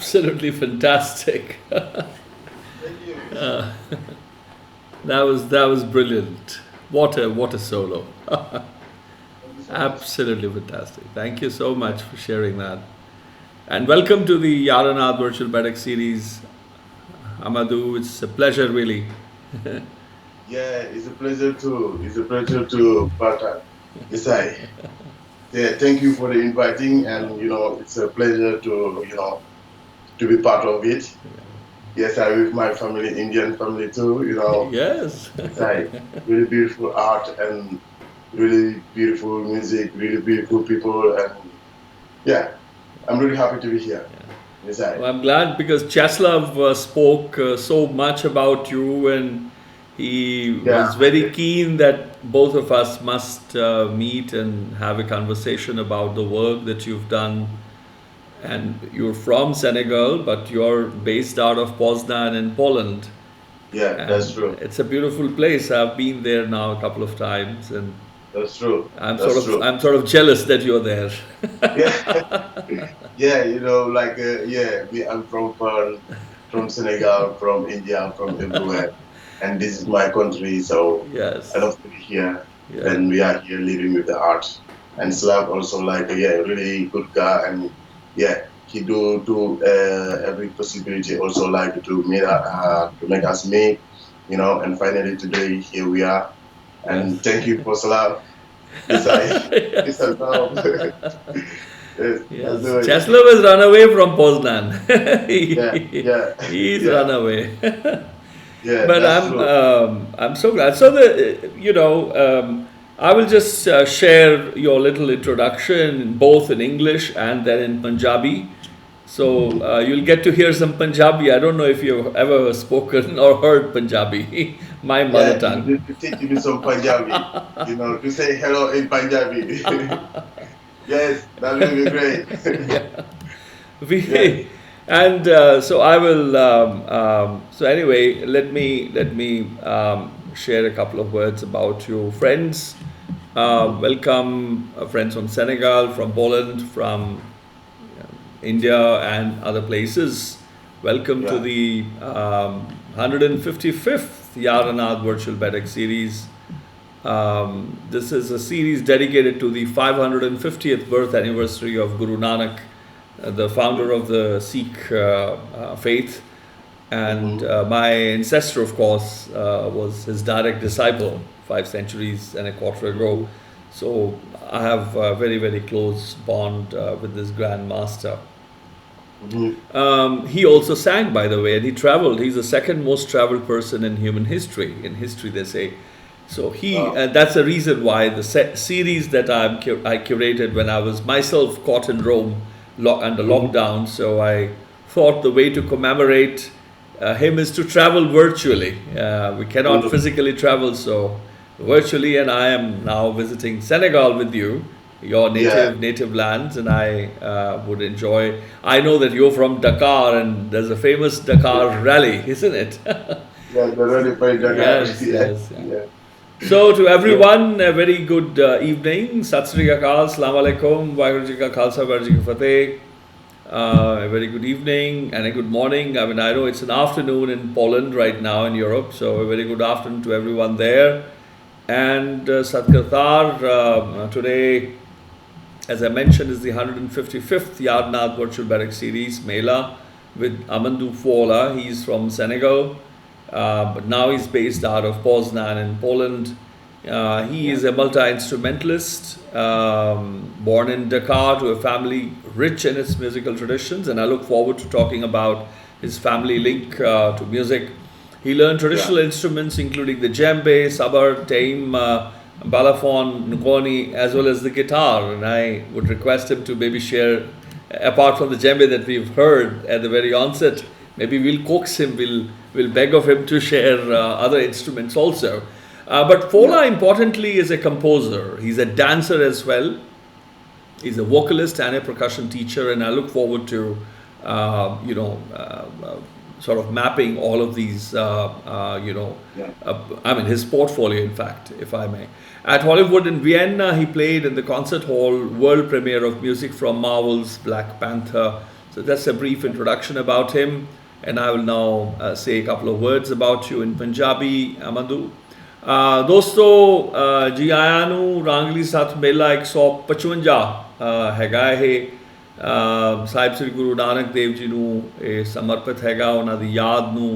absolutely fantastic. Thank you. That was brilliant. What a solo. Thank you so much. Absolutely fantastic. Thank you so much for sharing that. And welcome to the YaarAnād Virtual Baithak Series. Amadoub, it's a pleasure really. Yeah, it's a pleasure to. It's a pleasure to Baiṭhak. Yes, I. Yeah, thank you for the inviting, and it's a pleasure to be part of it. Yes, I with my family, Indian family too. Yes. Yes, I. Really beautiful art and really beautiful music, really beautiful people, and yeah, I'm really happy to be here. Yes, I. Well, I'm glad because Chaslav spoke so much about you, and he was very keen that both of us must meet and have a conversation about the work that you've done. And you're from Senegal, but you're based out of Poznan in Poland. Yeah, And that's true. it's a beautiful place. I've been there now a couple of times, and That's true. I'm That's true. sort of jealous that you're there. Yeah, yeah, I'm from Senegal, from India, from everywhere, and this is my country, so Yes. I love to be here. Yeah. And we are here living with the art. And Slav also really good guy, and yeah, he do every possibility also like to make us meet, and finally today here we are. And thank you for Slav. Yes, yes, I know. Yes, Yes. that's the way. Chaslav has run away from Poznan. Yeah. He's Yeah. run away. Yeah, But that's true. I'm so glad. So I will just share your little introduction both in English and then in Punjabi. So you'll get to hear some Punjabi. I don't know if you've ever spoken or heard Punjabi, my mother Yeah, tongue. to teach me some Punjabi, to say hello in Punjabi. Yes, that will be great. We, Yeah. and so I will. So anyway, let me share a couple of words about you, friends. Welcome, friends from Senegal, from Poland, from India, and other places. Welcome to Yeah. the 155th YaarAnād Virtual Baithak Series. This is a series dedicated to the 550th birth anniversary of Gurū Nānak, the founder of the Sikh faith, and my ancestor, of course, was his direct disciple 5 centuries and a quarter ago. So I have a very, very close bond with this Grand Master. He also sang, by the way, and he traveled. He's the second most traveled person in human history. In history, they say. So that's the reason why the series that I curated when I was myself caught in Rome under lockdown. So I thought the way to commemorate him is to travel virtually. We cannot physically travel, so virtually, and I am now visiting Senegal with you, your native lands, and I would enjoy. I know that you're from Dakar, and there's a famous Dakar rally, isn't it? Yeah, the ready by Dakar. Yes. Yeah. So to everyone, a very good evening. Sat Sri Akal, Assalamu Alaikum, Waheguru Ji Ka Khalsa, Waheguru Ji Ki Fateh. A very good evening and a good morning. I mean, I know it's an afternoon in Poland right now in Europe, so a very good afternoon to everyone there. And Satkartar, today, as I mentioned, is the 155th YaarAnād Virtual Baithak Series, Mēlā, with Amadoub Fola. He's from Senegal, but now he's based out of Poznan in Poland. He is a multi-instrumentalist, born in Dakar to a family rich in its musical traditions, and I look forward to talking about his family link to music. He learned traditional instruments including the djembe, sabar, tame, balafon, ngoni, as well as the guitar, and I would request him to maybe share, apart from the djembe that we've heard at the very onset, maybe we'll coax him, we'll beg of him to share other instruments also. But Fola, importantly, is a composer. He's a dancer as well. He's a vocalist and a percussion teacher, and I look forward to, sort of mapping all of these, I mean, his portfolio, in fact, if I may. At Hollywood in Vienna, he played in the concert hall world premiere of music from Marvel's Black Panther. So So that's a brief introduction about him, and I will now say a couple of words about you in Punjabi, Amadoub. ਦੋਸਤੋ ਜੀ ਆਇਆਂ ਨੂੰ ਰਾਂਗਲੀ ਸੱਤ ਮੇਲਾ 155 ਹੈਗਾ ਇਹ ਸਾਹਿਬ ਸ੍ਰੀ ਗੁਰੂ ਨਾਨਕ ਦੇਵ ਜੀ ਨੂੰ ਇਹ ਸਮਰਪਿਤ ਹੈਗਾ ਉਹਨਾਂ ਦੀ ਯਾਦ ਨੂੰ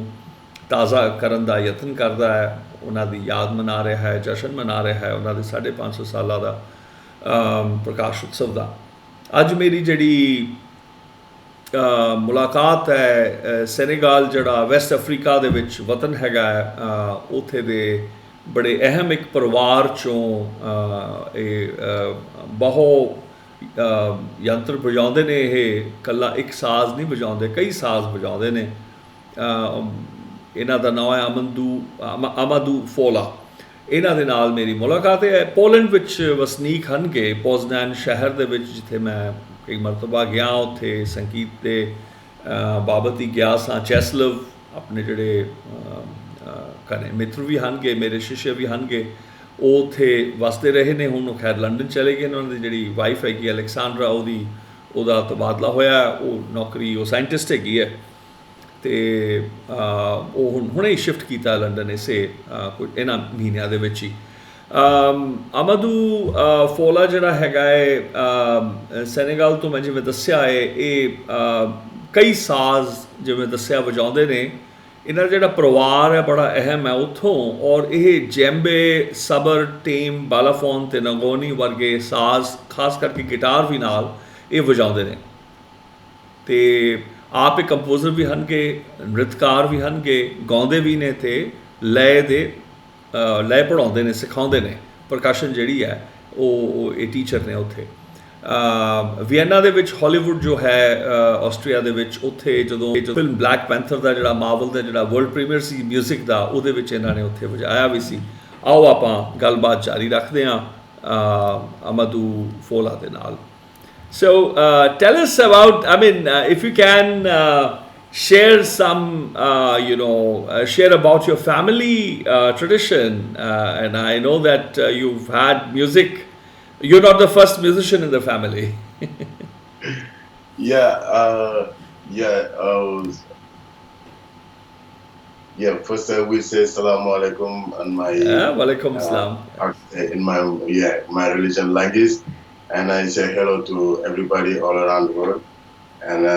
ਤਾਜ਼ਾ ਕਰਨ ਦਾ ਯਤਨ ਕਰਦਾ ਹੈ ਉਹਨਾਂ ਦੀ ਯਾਦ ਮਨਾ ਰਿਹਾ ਹੈ ਜਸ਼ਨ ਮਨਾ ਰਿਹਾ ਹੈ ਉਹਨਾਂ ਦੇ 550 ਸਾਲਾਂ ਦਾ ਪ੍ਰਕਾਸ਼ ਉਤਸਵ ਦਾ ਅੱਜ ਮੇਰੀ ਜਿਹੜੀ ਮੁਲਾਕਾਤ ਹੈ ਸੈਨੇਗਲ ਜਿਹੜਾ ਵੈਸਟ ਅਫਰੀਕਾ ਦੇ ਵਿੱਚ ਵਤਨ ਹੈਗਾ ਉੱਥੇ ਦੇ ਬੜੇ ਅਹਿਮ ਇੱਕ ਪਰਿਵਾਰ 'ਚੋਂ ਇਹ ਬਹੁਤ ਯੰਤਰ ਵਜਾਉਂਦੇ ਨੇ ਇਹ ਇਕੱਲਾ ਇੱਕ ਸਾਜ਼ ਨਹੀਂ ਵਜਾਉਂਦੇ ਕਈ ਸਾਜ਼ ਵਜਾਉਂਦੇ ਨੇ ਇਹਨਾਂ ਦਾ ਨਾਮ ਹੈ ਅਮਾਦੂਬ ਫੋਲਾ ਇਹਨਾਂ ਦੇ ਨਾਲ ਮੇਰੀ ਮੁਲਾਕਾਤ ਹੈ ਪੋਲੈਂਡ ਵਿੱਚ ਵਸਨੀਕ ਹਨਗੇ ਪੋਜ਼ਨੈਨ ਸ਼ਹਿਰ ਦੇ ਵਿੱਚ ਜਿੱਥੇ ਮੈਂ ਕਈ ਮਰਤਬਾ ਗਿਆ ਉੱਥੇ ਸੰਗੀਤ ਦੇ ਬਾਬਤ ਹੀ ਗਿਆ ਸਾਂ ਚੈਸਲਵ ਆਪਣੇ ਜਿਹੜੇ ਘਰੇ ਮਿੱਤਰ ਵੀ ਹਨਗੇ ਮੇਰੇ ਸ਼ਿਸ਼ੇ ਵੀ ਹਨਗੇ ਉਹ ਉੱਥੇ ਵਸਦੇ ਰਹੇ ਨੇ ਹੁਣ ਉਹ ਖੈਰ ਲੰਡਨ ਚਲੇ ਗਏ ਨੇ ਉਹਨਾਂ ਦੀ ਜਿਹੜੀ ਵਾਈਫ ਹੈਗੀ ਅਲੈਕਸਾਂਡਰਾ ਉਹਦਾ ਤਬਾਦਲਾ ਹੋਇਆ ਉਹ ਨੌਕਰੀ ਉਹ ਸਾਇੰਟਿਸਟ ਹੈਗੀ ਹੈ ਅਤੇ ਉਹ ਹੁਣੇ ਹੀ ਸ਼ਿਫਟ ਕੀਤਾ ਲੰਡਨ ਇਸੇ ਕੁਝ ਇਹਨਾਂ ਮਹੀਨਿਆਂ ਦੇ ਵਿੱਚ ਹੀ ਅਮਾਦੂ ਫੋਲਾ ਜਿਹੜਾ ਹੈਗਾ ਹੈ ਸੈਨੇਗਲ ਤੋਂ ਮੈਂ ਜਿਵੇਂ ਦੱਸਿਆ ਹੈ ਇਹ ਕਈ ਸਾਜ਼ ਜਿਵੇਂ ਦੱਸਿਆ ਵਜਾਉਂਦੇ ਨੇ ਇਹਨਾਂ ਦਾ ਜਿਹੜਾ ਪਰਿਵਾਰ ਹੈ ਬੜਾ ਅਹਿਮ ਹੈ ਉੱਥੋਂ ਔਰ ਇਹ ਜੈਂਬੇ ਸਬਰ ਟੇਮ ਬਾਲਾਫੋਨ ਅਤੇ ngoni ਵਰਗੇ ਸਾਜ਼ ਖਾਸ ਕਰਕੇ ਗਿਟਾਰ ਵੀ ਨਾਲ ਇਹ ਵਜਾਉਂਦੇ ਨੇ ਅਤੇ ਆਪ ਇਹ ਕੰਪੋਜ਼ਰ ਵੀ ਹਨਗੇ ਨ੍ਰਿਤਕਾਰ ਵੀ ਹਨਗੇ ਗਾਉਂਦੇ ਵੀ ਨੇ ਅਤੇ ਲਏ ਪੜ੍ਹਾਉਂਦੇ ਨੇ ਸਿਖਾਉਂਦੇ ਨੇ ਪ੍ਰਕਾਸ਼ਨ ਜਿਹੜੀ ਹੈ ਉਹ ਇਹ ਟੀਚਰ ਨੇ ਉੱਥੇ ਵੀਐਨਾ ਦੇ ਵਿੱਚ ਹਾਲੀਵੁੱਡ ਜੋ ਹੈ ਆਸਟਰੀਆ ਦੇ ਵਿੱਚ ਉੱਥੇ ਜਦੋਂ ਫਿਲਮ ਬਲੈਕ ਪੈਂਥਰ ਦਾ ਜਿਹੜਾ ਮਾਰਵਲ ਦਾ ਜਿਹੜਾ ਵਰਲਡ ਪ੍ਰੀਮੀਅਰ ਸੀ ਮਿਊਜ਼ਿਕ ਦਾ ਉਹਦੇ ਵਿੱਚ ਇਹਨਾਂ ਨੇ ਉੱਥੇ ਵਜਾਇਆ ਵੀ ਸੀ ਆਓ ਆਪਾਂ ਗੱਲਬਾਤ ਜਾਰੀ ਰੱਖਦੇ ਹਾਂ ਅਮਾਦੂ ਫੋਲਾ ਦੇ ਨਾਲ So tell us about, I mean, if you can share some, share about your family tradition. And I know that you've had music. You're not the first musician in the family. First we say Assalamu alaikum and my walaikum salam. In my religion language. And I say hello to everybody all around the world, and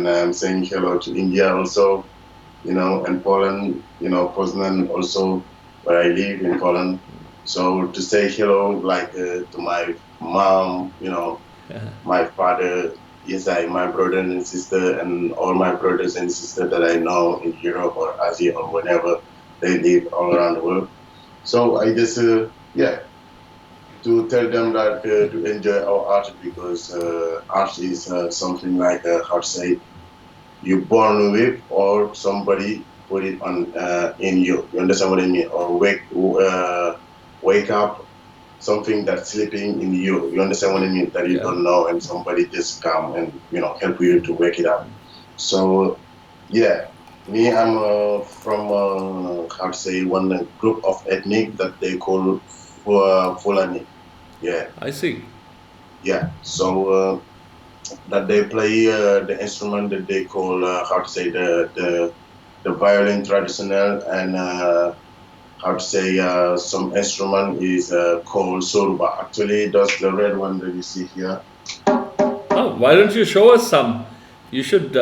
I'm saying hello to India also, and Poland, Poznan also, where I live in Poland. So to say hello, like to my mom, my father, my brother and sister, and all my brothers and sisters that I know in Europe or Asia or wherever they live all around the world. So I just, to tell them that to enjoy our art because art is something like how to say you're born with or somebody put it on in you. You understand what I mean? Or wake up something that's sleeping in you. You understand what I mean? That you don't know and somebody just come and help you to wake it up. So me I'm from how to say one group of ethnic that they call Fulani. I see. So that they play the instrument that they call how to say the violin traditional and how to say some instrument is called soruba. Actually, that's the red one that you see here. Oh, why don't you show us some? You should.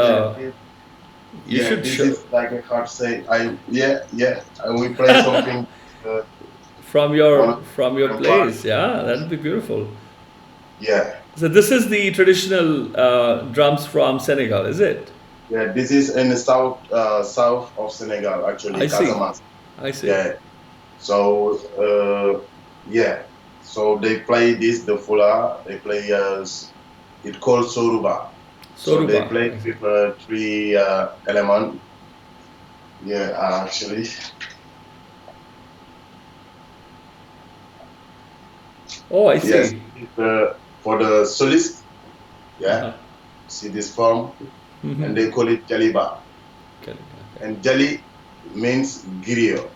You should this show. Is like a how to say we play something. From your place, that'd be beautiful. So this is the traditional drums from Senegal, is it? This is in the south of Senegal actually. I see. So so they play this the Fola. They play it called soruba. So they play with 3 elements. Actually. Oh, I see. Yes, for the solist, see this form, and they call it jaliba. And jali means griot.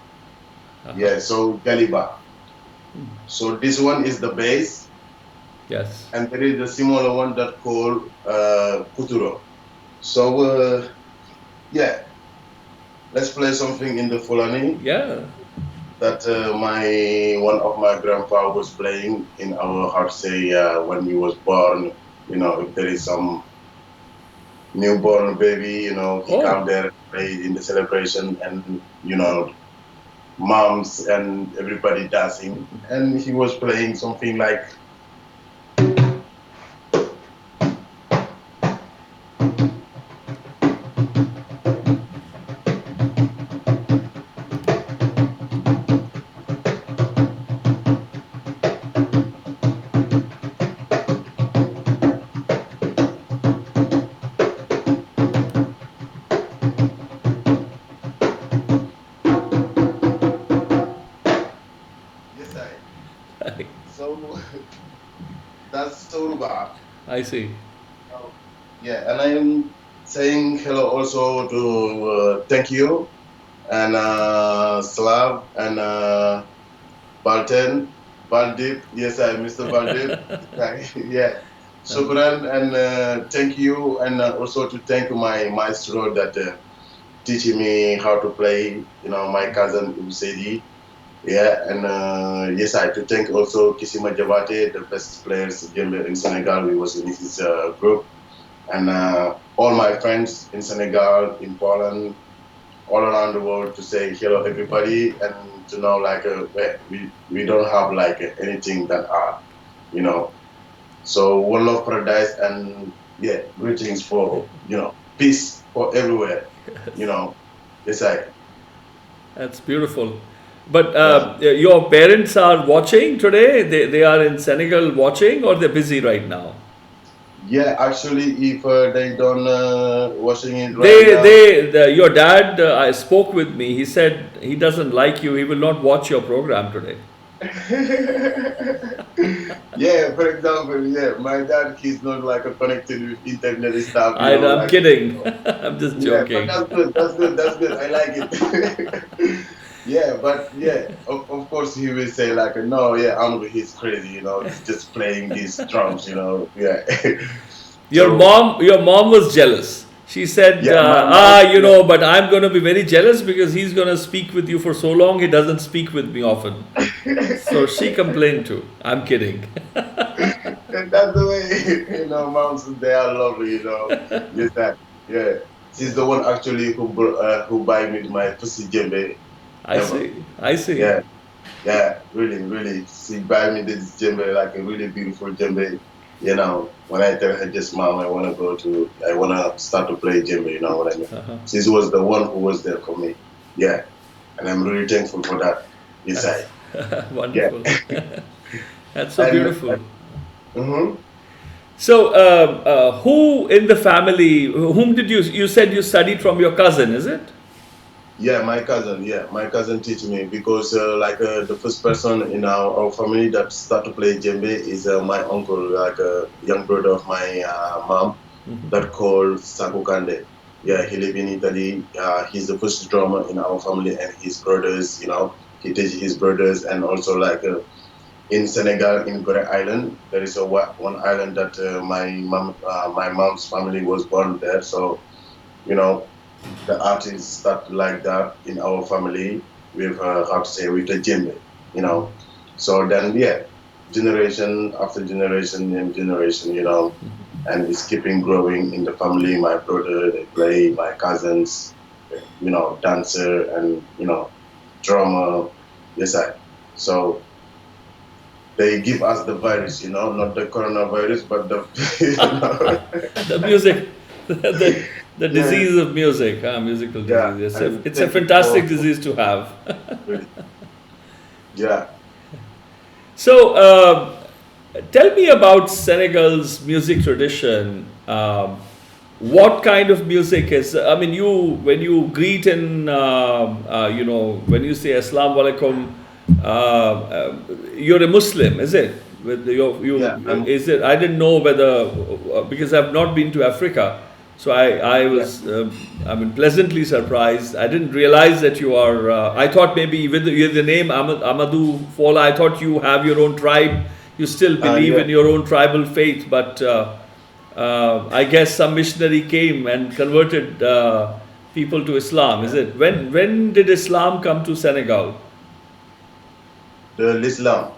So jaliba. So this one is the bass. Yes. And there is a similar one that called kuturo. So yeah, let's play something in the Fulani. Yeah. That one of my grandpa was playing in our house. Say when he was born, if there is some newborn baby, he Oh. come there and play in the celebration, and moms and everybody dancing, and he was playing something like. So that's Soruba. I see. Yeah, and I am saying hello also to thank you and Slav and Baldeep. Yes, I Mr. Baldeep. Yeah, Shukran and thank you, and also to thank my maestro that teaching me how to play. My cousin Usedi. Yeah, and yes, I to thank also Kisima Jabate, the best players in Senegal. We was in his group, and all my friends in Senegal, in Poland, all around the world to say hello everybody, and to know like we don't have like anything that are, So one love paradise, and yeah, greetings for peace for everywhere. Yes, I. That's beautiful. But your parents are watching today? They are in Senegal watching, or they're busy right now? Yeah, actually, if they don't watching it right now. Your dad, I spoke with me. He said he doesn't like you. He will not watch your program today. Yeah, for example, yeah, my dad, he's not like connected with internet stuff. I'm like, kidding. I'm just yeah, but joking. that's good. That's good. That's good. I like it. Yeah, but yeah, of course he will say like, no, yeah, Amadou, he's crazy. He's just playing these drums. Yeah. Your mom was jealous. She said, Yeah, my mom. but I'm going to be very jealous because he's going to speak with you for so long. He doesn't speak with me often. So she complained too. I'm kidding. And that's the way, moms, they are lovely. Yes, that. Yeah, she's the one actually who buy me my pussy djembe ever. I see. Yeah, yeah, really, really. She buy me this djembe, like a really beautiful djembe. When I tell her just mom, I want to start to play djembe. You know what I mean? She was the one who was there for me. Yeah, and I'm really thankful for that. Inside. Wonderful. Yeah. That's so beautiful. Mm-hmm. So, who in the family, whom did you said you studied from your cousin, is it? Yeah, my cousin. Yeah, my cousin teach me because the first person in our family that start to play djembe is my uncle, like a young brother of my mom, that called Saku Kande. Yeah, he live in Italy. He's the first drummer in our family, and his brothers. He teach his brothers, and also in Senegal, in Gurū Island, there is one island that my mom's family was born there. So, the artists start like that in our family with with the djembe. So then generation after generation and generation, and it's keeping growing in the family. My brother, they play, my cousins, dancer and drummer. Yes, so they give us the virus, not the coronavirus, but the the music, the disease of music, musical disease. Yeah, it's a fantastic disease to have. Yeah. So, tell me about Senegal's music tradition. What kind of music is? I mean, when you greet in, when you say Assalamu alaikum, you're a Muslim, is it? Is it? I didn't know whether because I've not been to Africa, so I was pleasantly surprised. I didn't realize that you are. I thought maybe with the name Amadoub Fola, I thought you have your own tribe. You still believe in your own tribal faith, but I guess some missionary came and converted people to Islam. Is it? When did Islam come to Senegal? The Islam.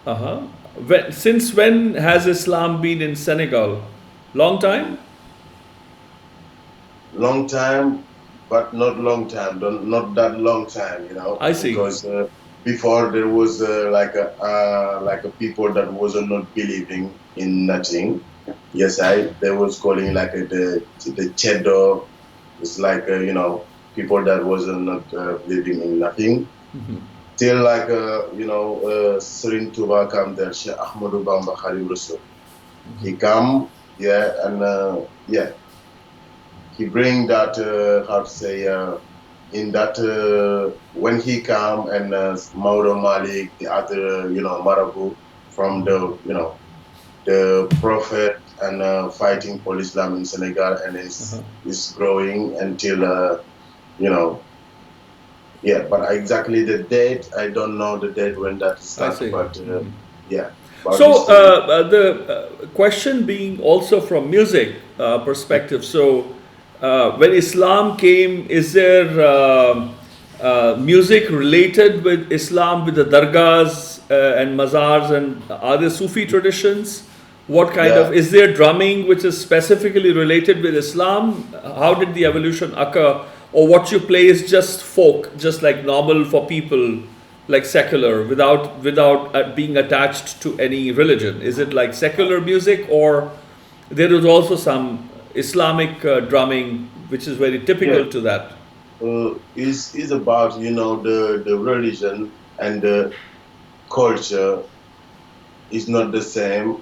Uh-huh. Since when has Islam been in Senegal? Long time? Long time, but not long time. Not that long time, you know. I see. Because before there was like a people that was not believing in nothing. Yes, they was calling like the cheddar. It's like you know, people that was not believing in nothing. Mm-hmm. Till like Serin Touba come there, Sheikh Ahmadou Bamba Khadim Rasul. Mm-hmm. He come, yeah, and he bring that how to say in that when he come and Mauro Malik, the other Marabout from the prophet and fighting for Islam in Senegal, and is growing until but exactly the date, I don't know the date when that started, but yeah. So the question being also from music perspective, so when Islam came, is there music related with Islam, with the dargahs and mazars, and are there Sufi traditions? What kind of, is there drumming which is specifically related with Islam? How did the evolution occur? Or what you play is just folk, just like normal for people, like secular, without being attached to any religion? Is it like secular music, or there is also some Islamic drumming which is very typical to that? Is about the religion and the culture is not the same,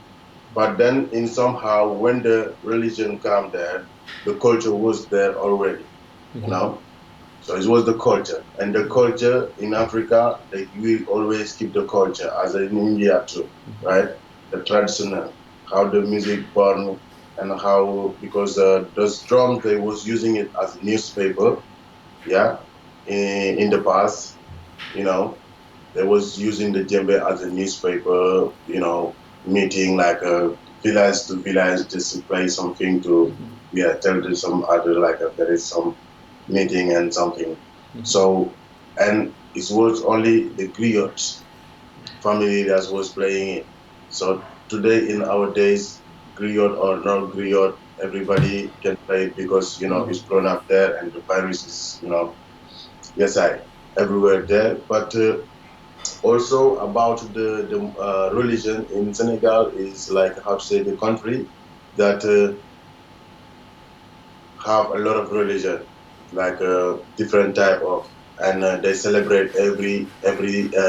but then in somehow when the religion come there, the culture was there already. You know, so it was the culture, and the culture in Africa, we always keep the culture as in India too, right? The traditional, how the music born, and how, because those drums, they was using it as a newspaper, in the past, they was using the djembe as a newspaper, meeting like a village to village, just to play something to, tell to some other, like there is some meeting and something. So, and it was only the griot family that was playing it. So today, in our days, griot or not griot, everybody can play it because it's grown up there, and the virus is everywhere there. But also about the religion in Senegal is like, how to say, the country that have a lot of religion, like a different type of, and they celebrate every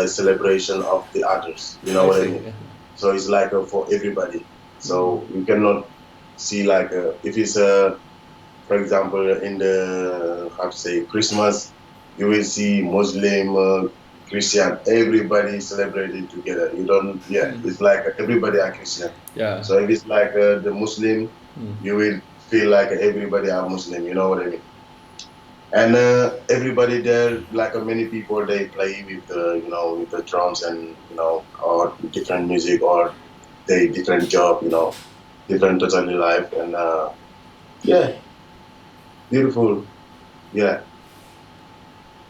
celebration of the others. You know what I mean? So it's like for everybody. So you cannot see like if it's for example in the, how to say, Christmas, you will see Muslim, Christian, everybody celebrating together. You don't, it's like everybody are Christian. Yeah. So if it's like the Muslim, you will feel like everybody are Muslim. You know what I mean? And everybody there, like many people, they play with with the drums and or different music, or they different job, different totally life, and beautiful,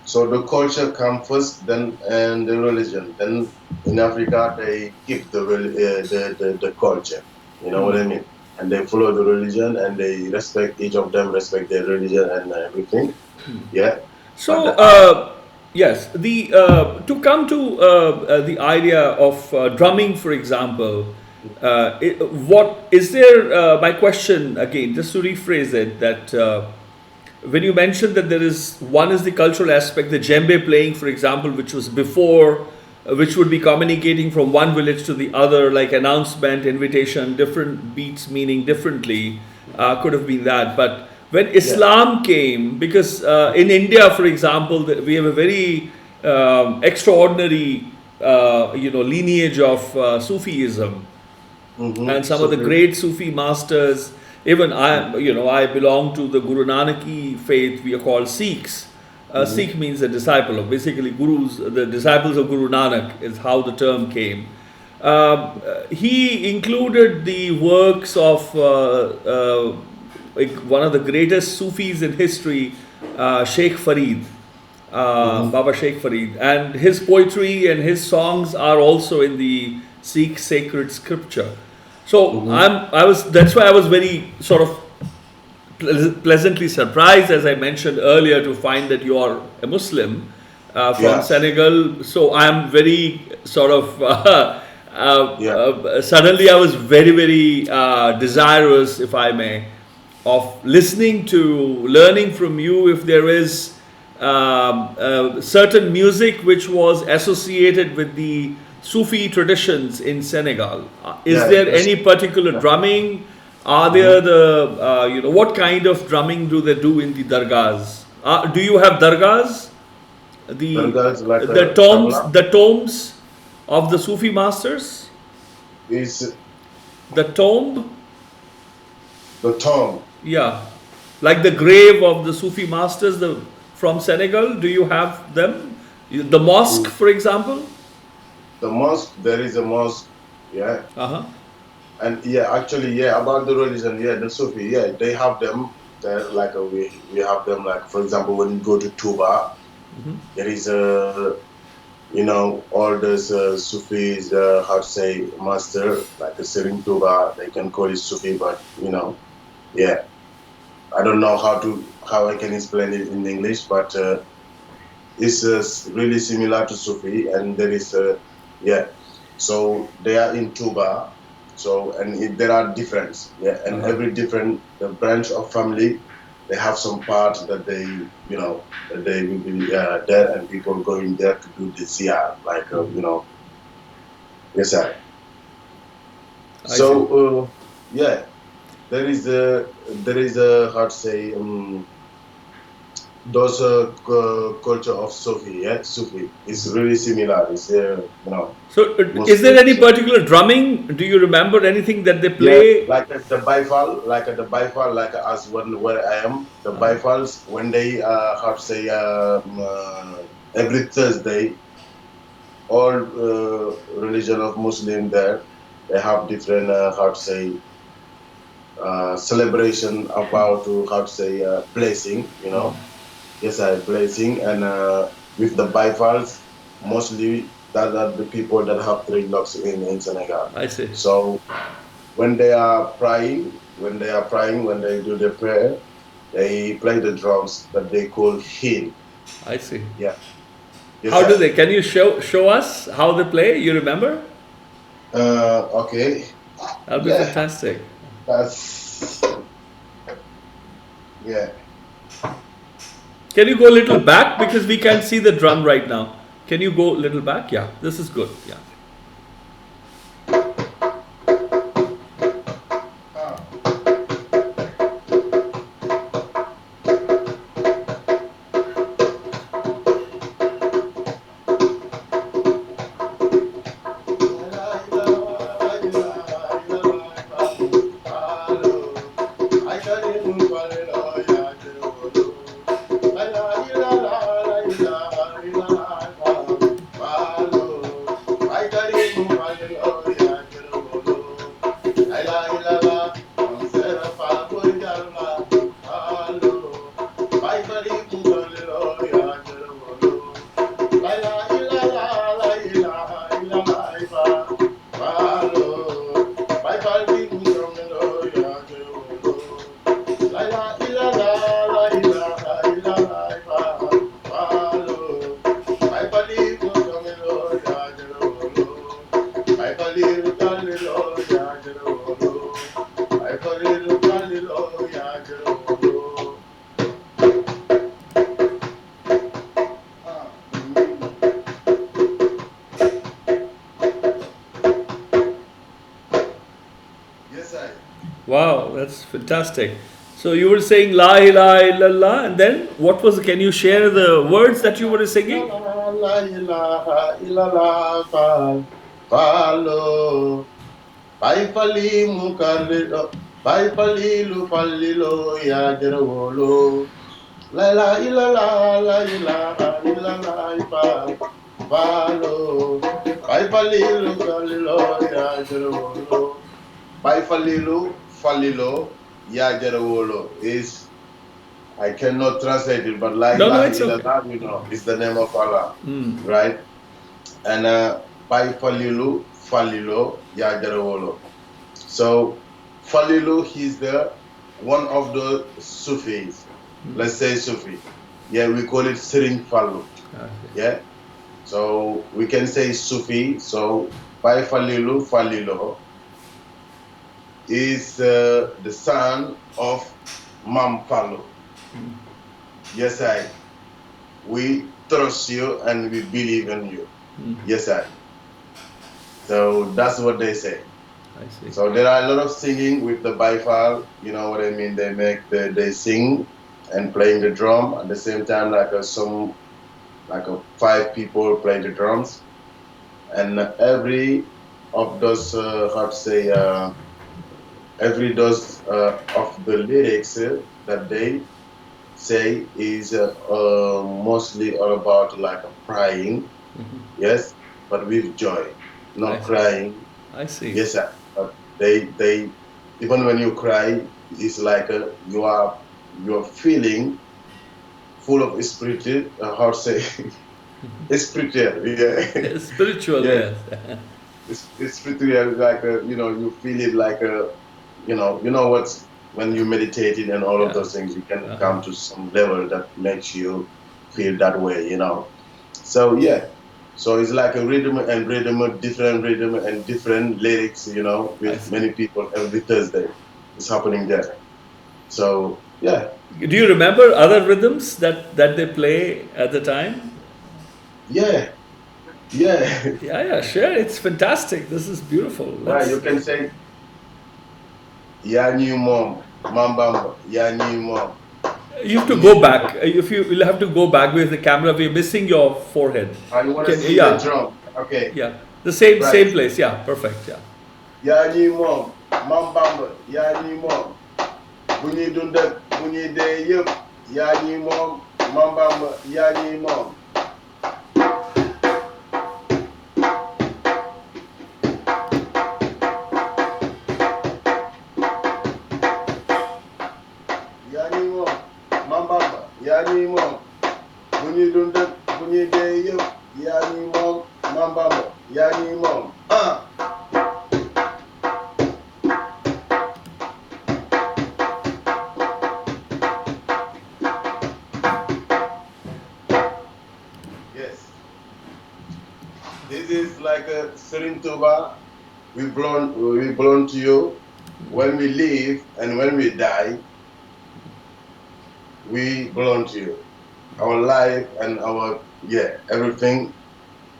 So the culture come first, then and the religion. Then in Africa they keep the culture. You know what I mean? And they follow the religion, and they respect, each of them respect their religion and everything. Yeah. So yes, to come to the idea of drumming, for example, what is there? My question again, just to rephrase it, that when you mentioned that there is one is the cultural aspect, the djembe playing, for example, which was before, which would be communicating from one village to the other, like announcement, invitation, different beats meaning differently, could have been that, but when Islam came, because in India, for example, we have a very extraordinary, lineage of Sufism, and some of the great Sufi masters. Even I belong to the Gurū Nānak faith. We are called Sikhs. Sikh means a disciple of, basically, gurus. The disciples of Gurū Nānak is how the term came. He included the works of like one of the greatest Sufis in history, Sheikh Farid, Baba Sheikh Farid, and his poetry and his songs are also in the Sikh sacred scripture. So that's why I was very sort of pleasantly surprised, as I mentioned earlier, to find that you are a Muslim from Senegal. So I am very sort of suddenly I was very, very desirous, if I may, of listening to, learning from you if there is certain music which was associated with the Sufi traditions in Senegal. Is there any particular drumming? Are there the, what kind of drumming do they do in the dargahs? Do you have dargahs? The tombs of the Sufi masters? Is the tomb? The tomb. Yeah. Like the grave of the Sufi masters from Senegal, do you have them? The mosque, for example? The mosque, there is a mosque, and actually, about the religion, the Sufi, they have them there, like we have them, like, for example, when you go to Tuba, there is all those Sufis, how to say, master, like a Sering Tuba, they can call it Sufi, but, I don't know how I can explain it in English, but it's really similar to Sufi, and there is so they are in Tuba, and there are difference, and every different branch of family, they have some part that they that they will be there, and people going there to do the ziyar, like yes sir. So there is a how to say those culture of Sufi, Sufi is really similar. It's So, is there any particular drumming? Do you remember anything that they play? Like the Baifal, like as where I am, the Baifals, when they how to say every Thursday, all religion of Muslim there, they have different how to say celebration about how to say blessing, Yes, blessing, and with the Baifals, mostly that are the people that have dreadlocks in Senegal. I see. So when they are praying, when they do their prayer, they play the drums that they call hin. I see. Yeah. Yes, how do they? Can you show us how they play? You remember? Okay. That'll be fantastic. That's Can you go a little back, because we can't see the drum right now? Can you go a little back? Yeah, this is good. Yeah. Wow, that's fantastic. So you were saying La ilaha illallah, and then what was? Can you share the words that you were singing? La ilaha illallah, Falo, Baifali Mukalilo, Baifalilu Falilo, Yajerolo, La ilaha illallah, Falo, Bai Falilu, Falilo, Ya Jarawolo. Bai Falilu, Falilo, Ya Jarawolo is, I cannot translate it, but La No, no, ilaha it's okay. illallah, you know, is the name of Allah, right? And Bai Falilu, Falilo, Ya Jarawolo. So Falilu, he's the one of the Sufis. Let's say Sufi. Yeah, we call it Siring Fallu. Yeah. So we can say Sufi. So Bai Falilu, Falilo is the son of Mam Fallu. Yes, we trust you and we believe in you. Yes, So that's what they say. I see. So there are a lot of singing with the Baifal, you know what I mean? They sing and playing the drum at the same time, like five people play the drums, and every of those every dose of the lyrics that they say is mostly all about like crying, yes, but with joy, not crying. I see. Yes, sir. But they even when you cry, it's like you're feeling full of spiritual, how to say, spiritual, yeah. Spiritual, yes. It's spiritual, like you know, you feel it like you know what's when you meditated and all of those things, you can come to some level that makes you feel that way, you know. So yeah. So it's like a rhythm, different rhythm and different lyrics, you know, with many people every Thursday. It's happening there. So, yeah. Do you remember other rhythms that they play at the time? Yeah. Yeah, sure. It's fantastic. This is beautiful. Right, you can say, Ya new mom, Mambamba, Ya new mom. You have to go back. If you'll have to go back with the camera. We're missing your forehead. I want to see the drum. Okay. Yeah. The same place. Yeah. Perfect. Yeah. Ya new mom, Mambamba, Ya new mom. Bunyi dunda, bunyi de yup. Ya new mom, Mambamba, Ya new mom. This is like a Siring Tuba. We belong to you. When we live and when we die, we belong to you. Our life and our everything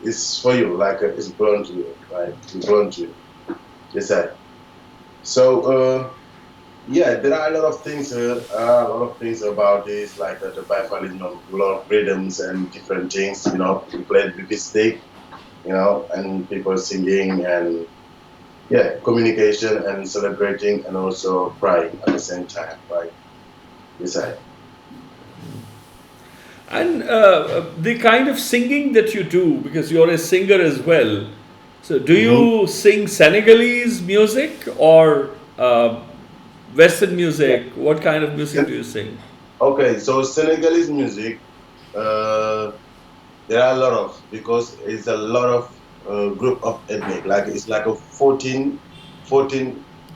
is for you. Like it's belong to you, right? We belong to you. Yes, sir. So there are a lot of things. About this, like the Baifal, you know, a lot of rhythms and different things. You know, we played with this stick, you know, and people singing and communication and celebrating and also crying at the same time, right? Yes, sir. And the kind of singing that you do, because you're a singer as well. So, do you sing Senegalese music or Western music? What kind of music do you sing? Okay, so Senegalese music, there are a lot of, because it's a lot of group of ethnic, like it's like a 14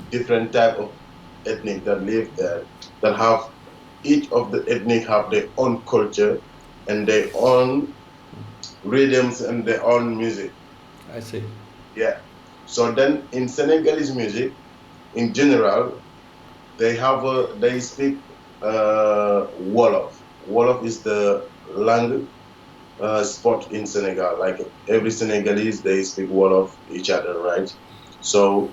different type of ethnic that live there, that have, each of the ethnic have their own culture and their own rhythms and their own music. I see. Yeah. So then in Senegalese music, in general, they speak Wolof. Wolof is the language spot in Senegal. Like every Senegalese, they speak Wolof each other, right? So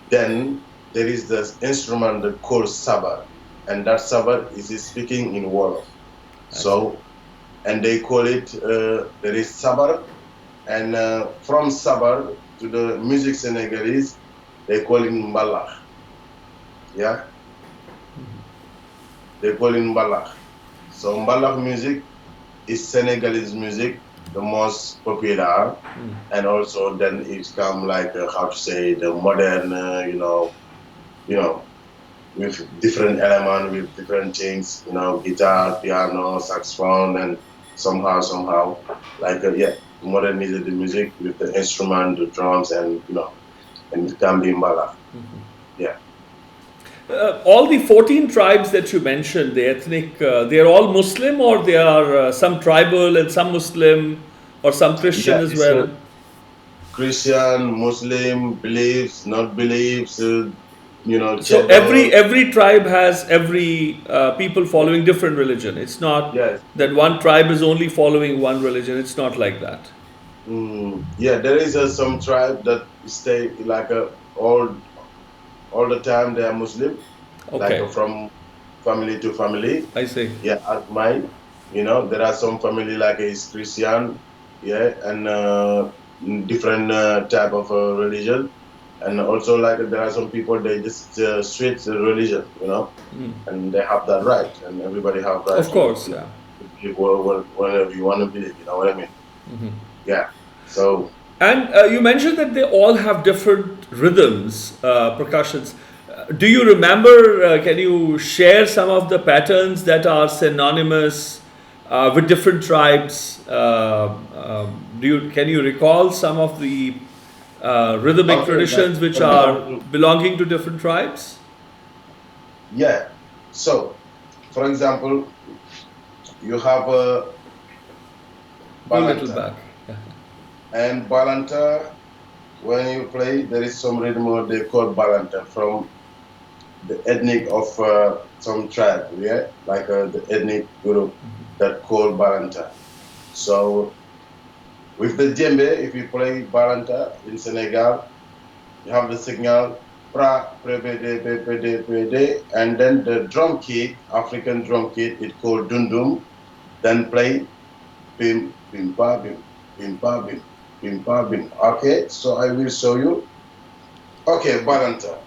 then there is this instrument called sabar, and that sabar is speaking in Wolof. So, and they call it, there is sabar, and from sabar to the music Senegalese, they call it mbalax. Yeah? They call it mbalax. So mbalax music is Senegalese music the most popular, and also then it's come like how to say the modern, you know, with different element, with different things, guitar, piano, saxophone, and somehow, like modernize the music with the instrument, the drums, and and it can be mbala. Yeah. All the 14 tribes that you mentioned, the ethnic, they're all Muslim, or they are some tribal and some Muslim, or some Christian Yeah, as it's well? Christian, Muslim, beliefs, not beliefs, So Cheddar. every tribe has every people following different religion. It's not Yes. that one tribe is only following one religion. It's not like that. Yeah, there is some tribe that stay like all the time they are Muslim, like Okay, from family to family. I see. Yeah, as mine, there are some family like is Christian, yeah, and different type of religion, and also like there are some people they just switch the religion, and they have that right, and everybody have right Of course, yeah. to believe whatever you want to believe. You know what I mean? Yeah. So And you mentioned that they all have different rhythms, percussions. Do you remember? Can you share some of the patterns that are synonymous with different tribes? Can you recall some of the rhythmic okay, like traditions which for are example, belonging to different tribes? yeah. So for example, you have a Go a little balanta, back. and balanta. When you play, there is some rhythm they call balanta from the ethnic of some tribe, yeah, like the ethnic group that call balanta. So with the djembe, if you play balanta in Senegal, you have the signal pra pre be de be be de be de, and then the drum kit, African drum kit, it called dundum, then play bim bim pa bim bim pa bim bim pa bim. Okay, so I will show you. Okay, balanta.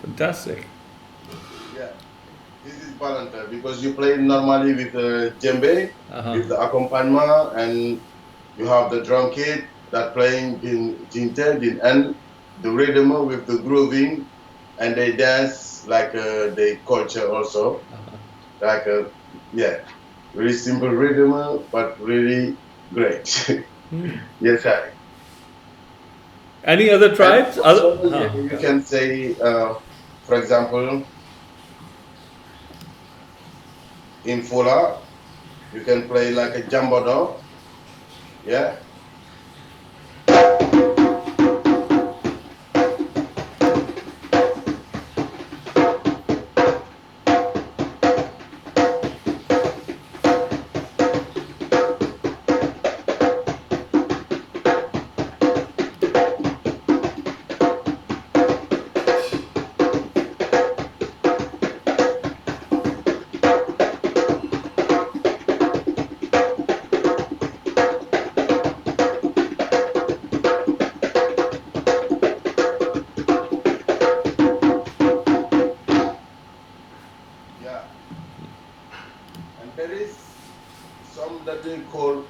Fantastic. Yeah, this is balanta because you play normally with the djembe, Uh-huh. with the accompaniment, and you have the drum kit that playing in jinte, in and the rhythm with the grooving, and they dance like the culture also, like yeah, really simple rhythm, but really great. Yes, I. Any other And tribes? also you can say, for example, in Fola, you can play like a jambodo, yeah. Yeah, and there is some that they call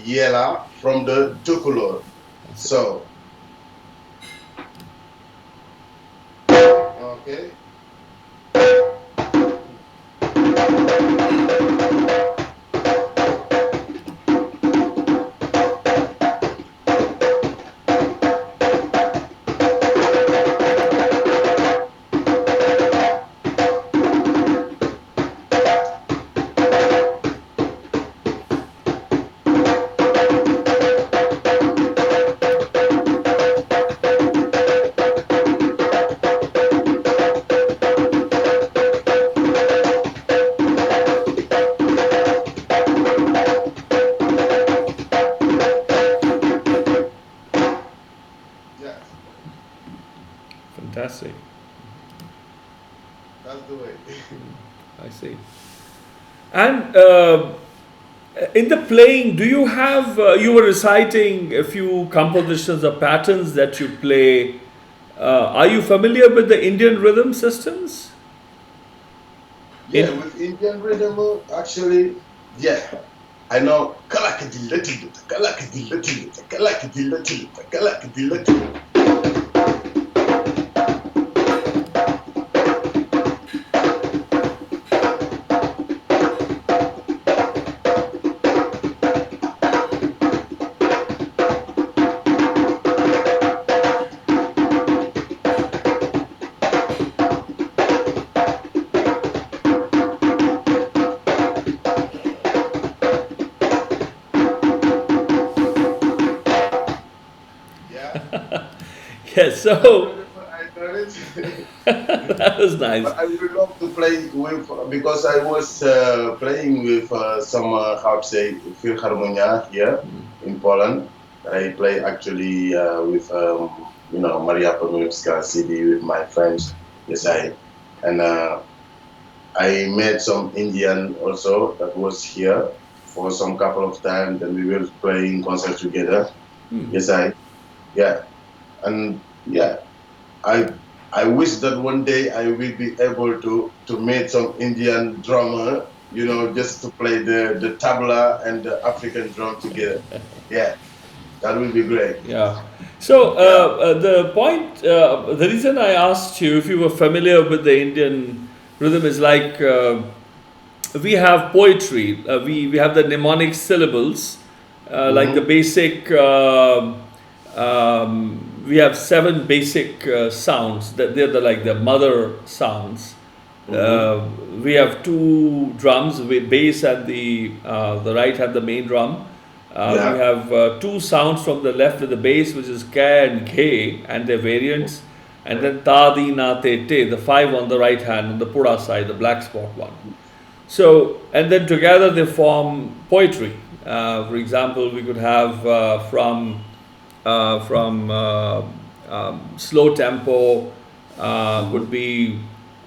yela from the Dukulor. So, okay. fantastic. That's the way. I see. And in the playing, do you have, you were reciting a few compositions or patterns that you play. Are you familiar with the Indian rhythm systems? Yeah, with Indian rhythm, actually, yeah. I know. Yes, so I got it. that was nice. But I would love to play with, because I was playing with some, how to say, Philharmonia here in Poland. I play actually with, Maria Pomorska CD with my friends. Yes, and I met some Indian also that was here for some couple of times, and we were playing concerts together. Yes, yeah. And yeah, I wish that one day I will be able to meet some Indian drummer, just to play the tabla and the African drum together. Yeah, that would be great. Yeah. So the point, the reason I asked you if you were familiar with the Indian rhythm is like we have poetry. We have the mnemonic syllables, like the basic. We have 7 basic sounds that they're like the mother sounds. We have 2 drums with bass and the right hand, the main drum. We have 2 sounds from the left with the bass, which is ka and ke, and their variants, and then ta, di, na, te, te, the 5 on the right hand, on the pura side, the black spot one. So, and then together they form poetry. For example, we could have from slow tempo could be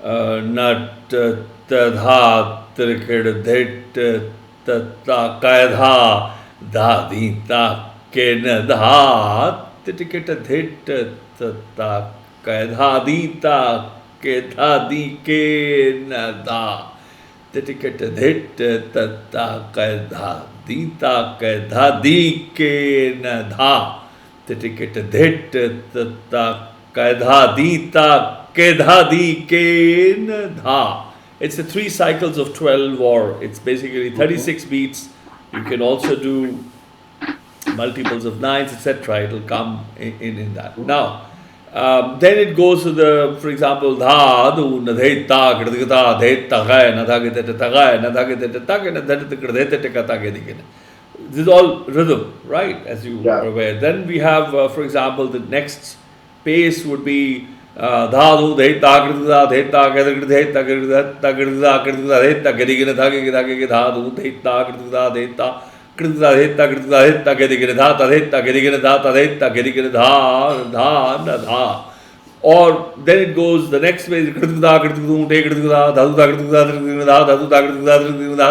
nat tadha trikid dhit tata kaidha dha di ta ke nadha tikit dhit tata kaidha di ta ke dha di ke nadha tikit dhit tata kaidha di ta ke dha di ke nadha tikit dhit tata kaidha di ta ke dha di ke nadha. It's the 3 cycles of 12, or it's basically 36 beats. You can also do multiples of 9s, etc. It will come in that. Now, then it goes to the, for example, dha, du, na, dhe, ta, kridgata, dhe, ta, gaya, na, dha, gita, ta, gaya, na, dha, gita, ta, gaya, na, dha, gita, kridgata, ta, gaya, ta, gaya. This is all rhythm, right? As you are aware. Then we have, for example, the next pace would be dha, du, dhe, ta, kridgata, dhe, ta, gaya, dhe, ta, kridgata, ta, kridgata, kridgata, dhe, ta, gaya, gita, dha, gaya, dha, du, dhe, ta, kridgata, dhe, ta, kridgata, dhe, ta, kridgata, dhe, ta, gaya, gita, dha, ta, dhe, ta, gaya, gita, dha, ta, dhe, ta, gaya, gita, dha, dha, na, dha. Or then it goes, the next way is kridgata, kridgata, te, kridgata, dha, du, dha, kridgata, dha, dha, du, dha, kridgata, dha, dha, du, dha,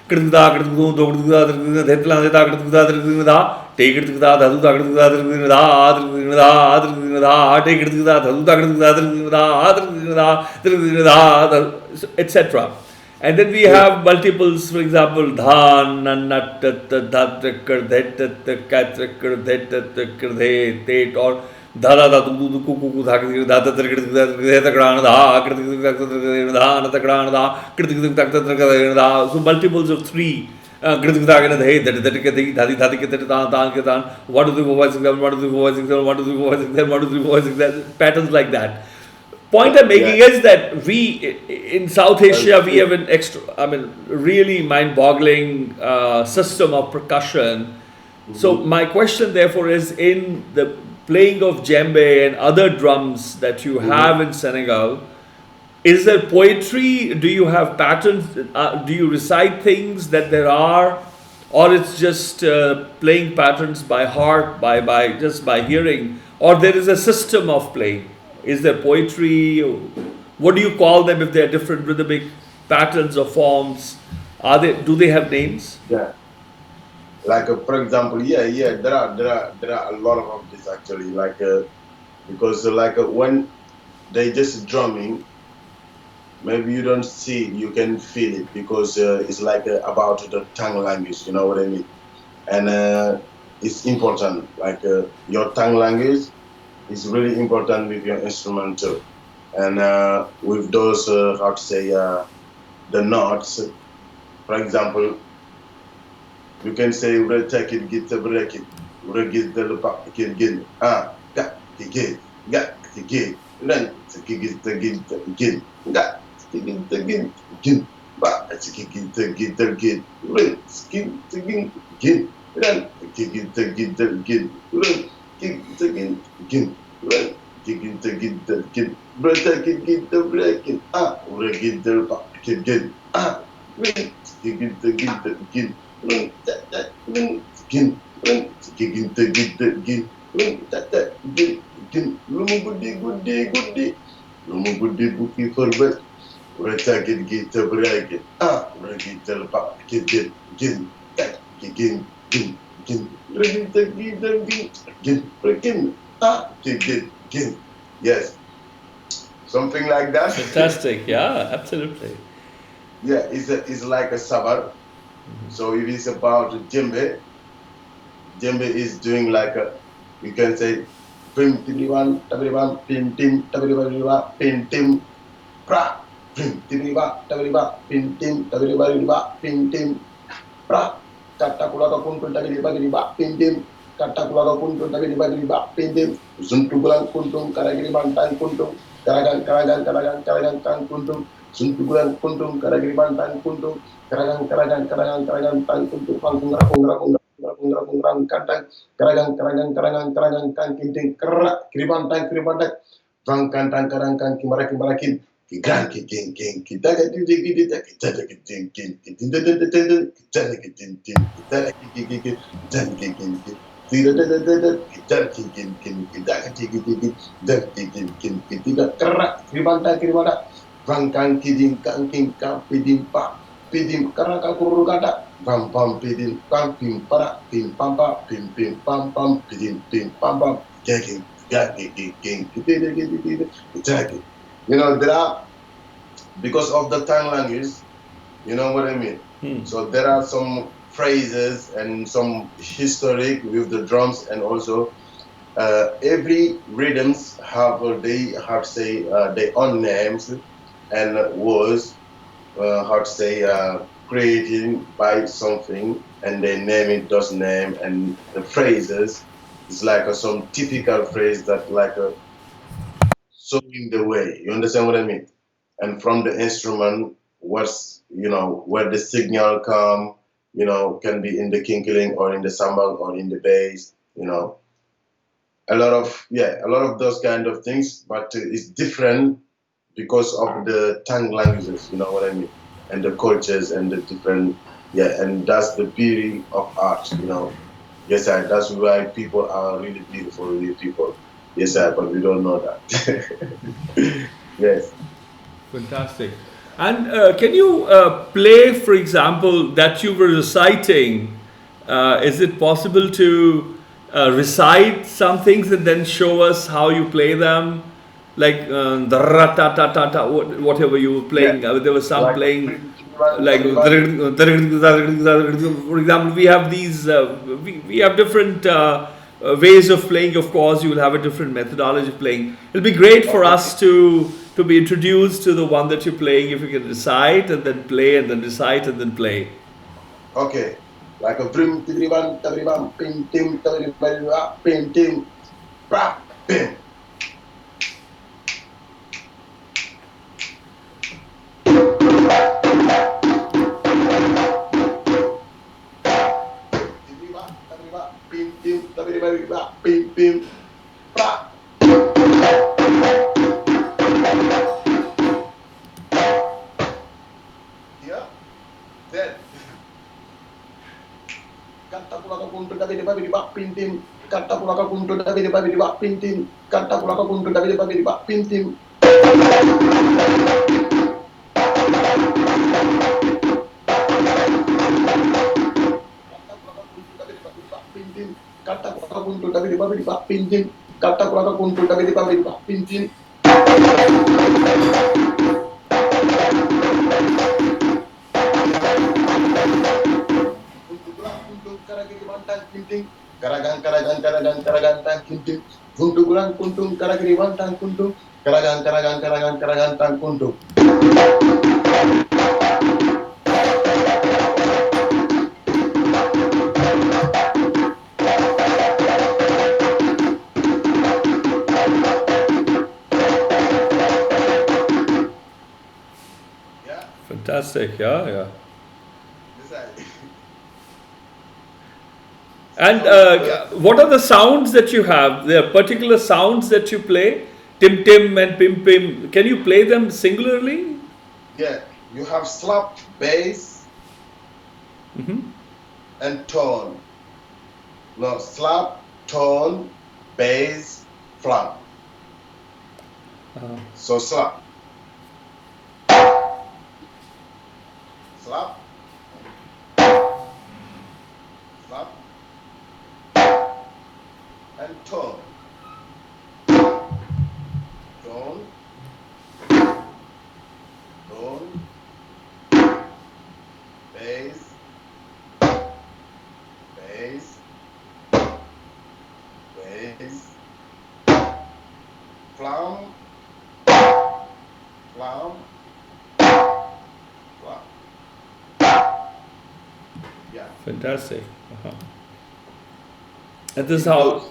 kridgata, kridgata, kridgata, do, kridgata, dhetla, dheta, kridgata, kridgata, te, kridgata, dha, du, dha, kridgata, kridgata, te, kridgata, dha, du, dha, kridgata, etc. And then we have multiples, for example, dhan, nat, dhat, dhet, kat, dhet, tet, or dha, dha, dha, du, du, ku, ku, dha, dha, dha, dha, so multiples of 3. What do the patterns like that. Point I'm making is that we in South Asia we have an really mind-boggling system of percussion. So my question therefore is, in the playing of djembe and other drums that you have in Senegal, is there poetry? Do you have patterns? Do you recite things that there are, or it's just playing patterns by heart, by just by hearing, or there is a system of playing? is there poetry? What do you call them if they are different rhythmic patterns or forms? Do they have names? Yeah. Like for example, there are a lot of this actually. Like because when they just drumming, maybe you don't see it, you can feel it because it's like about the tongue language. You know what I mean? And it's important. Like your tongue language is really important with your instrumental, and with those how to say the notes. For example, you can say take it, get the break it, get the back get got the get then to get the get got the get back to get the get run skin to get run get the get run get the get run get the get break get the break get the back get run get the get Yes, something like that. Fantastic, yeah, absolutely. Yeah, it's like a sabar. So if it's about djembe, djembe is doing like a, you can say, pim tibriban, tabriban, pim tim, tabriba, pim tim, pra, pim tabriba, pim tim, tabriba, pim tim, pra, katakula kuntun tabriba, pim tim, katakula kuntun tabriba, pim tim, zuntugulan kuntum, karagiriban tan kuntum, karagan tan kuntum, zuntugulan kuntum, karagiriban tan kuntum, karagan tan kuntum, panggung kantang, karagan kan kinting kerak, kiriban tan, bang kantang karang kimarakin, kigang king, kita pidim karaka kuru kata pam pam pidim pam pim para pim pam pam pidim pim pam gagging exactly. You know, there are, because of the tongue language, you know what I mean. So there are some phrases and some historic with the drums, and also every rhythms have their own names and words. How to say, created by something, and they name it those name, and the phrases is like some typical phrase that like showing the way. You understand what I mean? And from the instrument, what's, you know, where the signal come, you know, can be in the kinkling or in the sambal or in the bass, you know, a lot of those kind of things, but it's different because of the tongue languages, you know what I mean, and the cultures and the different, and that's the beauty of art, you know. Yes, that's why people are really beautiful, really people. Yes, but we don't know that. Yes. Fantastic. And can you play, for example, that you were reciting? Is it possible to recite some things and then show us how you play them? Like the ra-ta-ta-ta-ta, whatever you were playing. Yeah. There was some Like playing, like for example, we have these, we have different ways of playing. Of course, you will have a different methodology of playing. It'll be great for us to be introduced to the one that you're playing, if you can recite and then play and then recite and then play. Okay. Like a prim tibriban tabriban pim tim tabriban pim tim pra pim. Pim pim pra. Yeah. Then. Kata pula kau pun pergi di pim pim Kata pulaka kuntu David Babi Bak Pintin. Kata pulaka kuntu David Babi Bak Pintin. Kata pulaka kuntu David Babi Bak Pintin. Kata pulaka kuntu David Babi Bak Pintin. Karagan karagan karagan karagan tang kuntung kuntung kuntung karagiriwan tang kuntung karagan karagan karagan karagan tang kuntung. Fantastic, yeah. And what are the sounds that you have? There are particular sounds that you play? Tim Tim and Pim Pim. Can you play them singularly? Yeah, you have slap, bass, and tone. No, slap, tone, bass, flap. So slap. Slap. Slap. And tone. Tone. Tone. Bass. Bass. Bass. Flam. Flam. Flam. Yeah. Fantastic. And this is how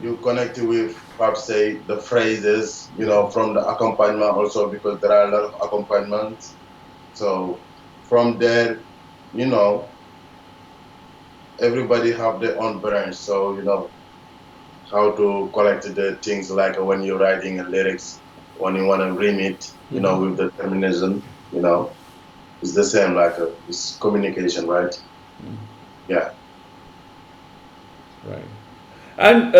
you connect with, perhaps say, the phrases, from the accompaniment also, because there are a lot of accompaniments. So from there, everybody have their own branch. So, how to collect the things, like when you're writing a lyrics, when you want to rhyme it, with the terminism, it's the same, like it's communication, right? Yeah. Right. And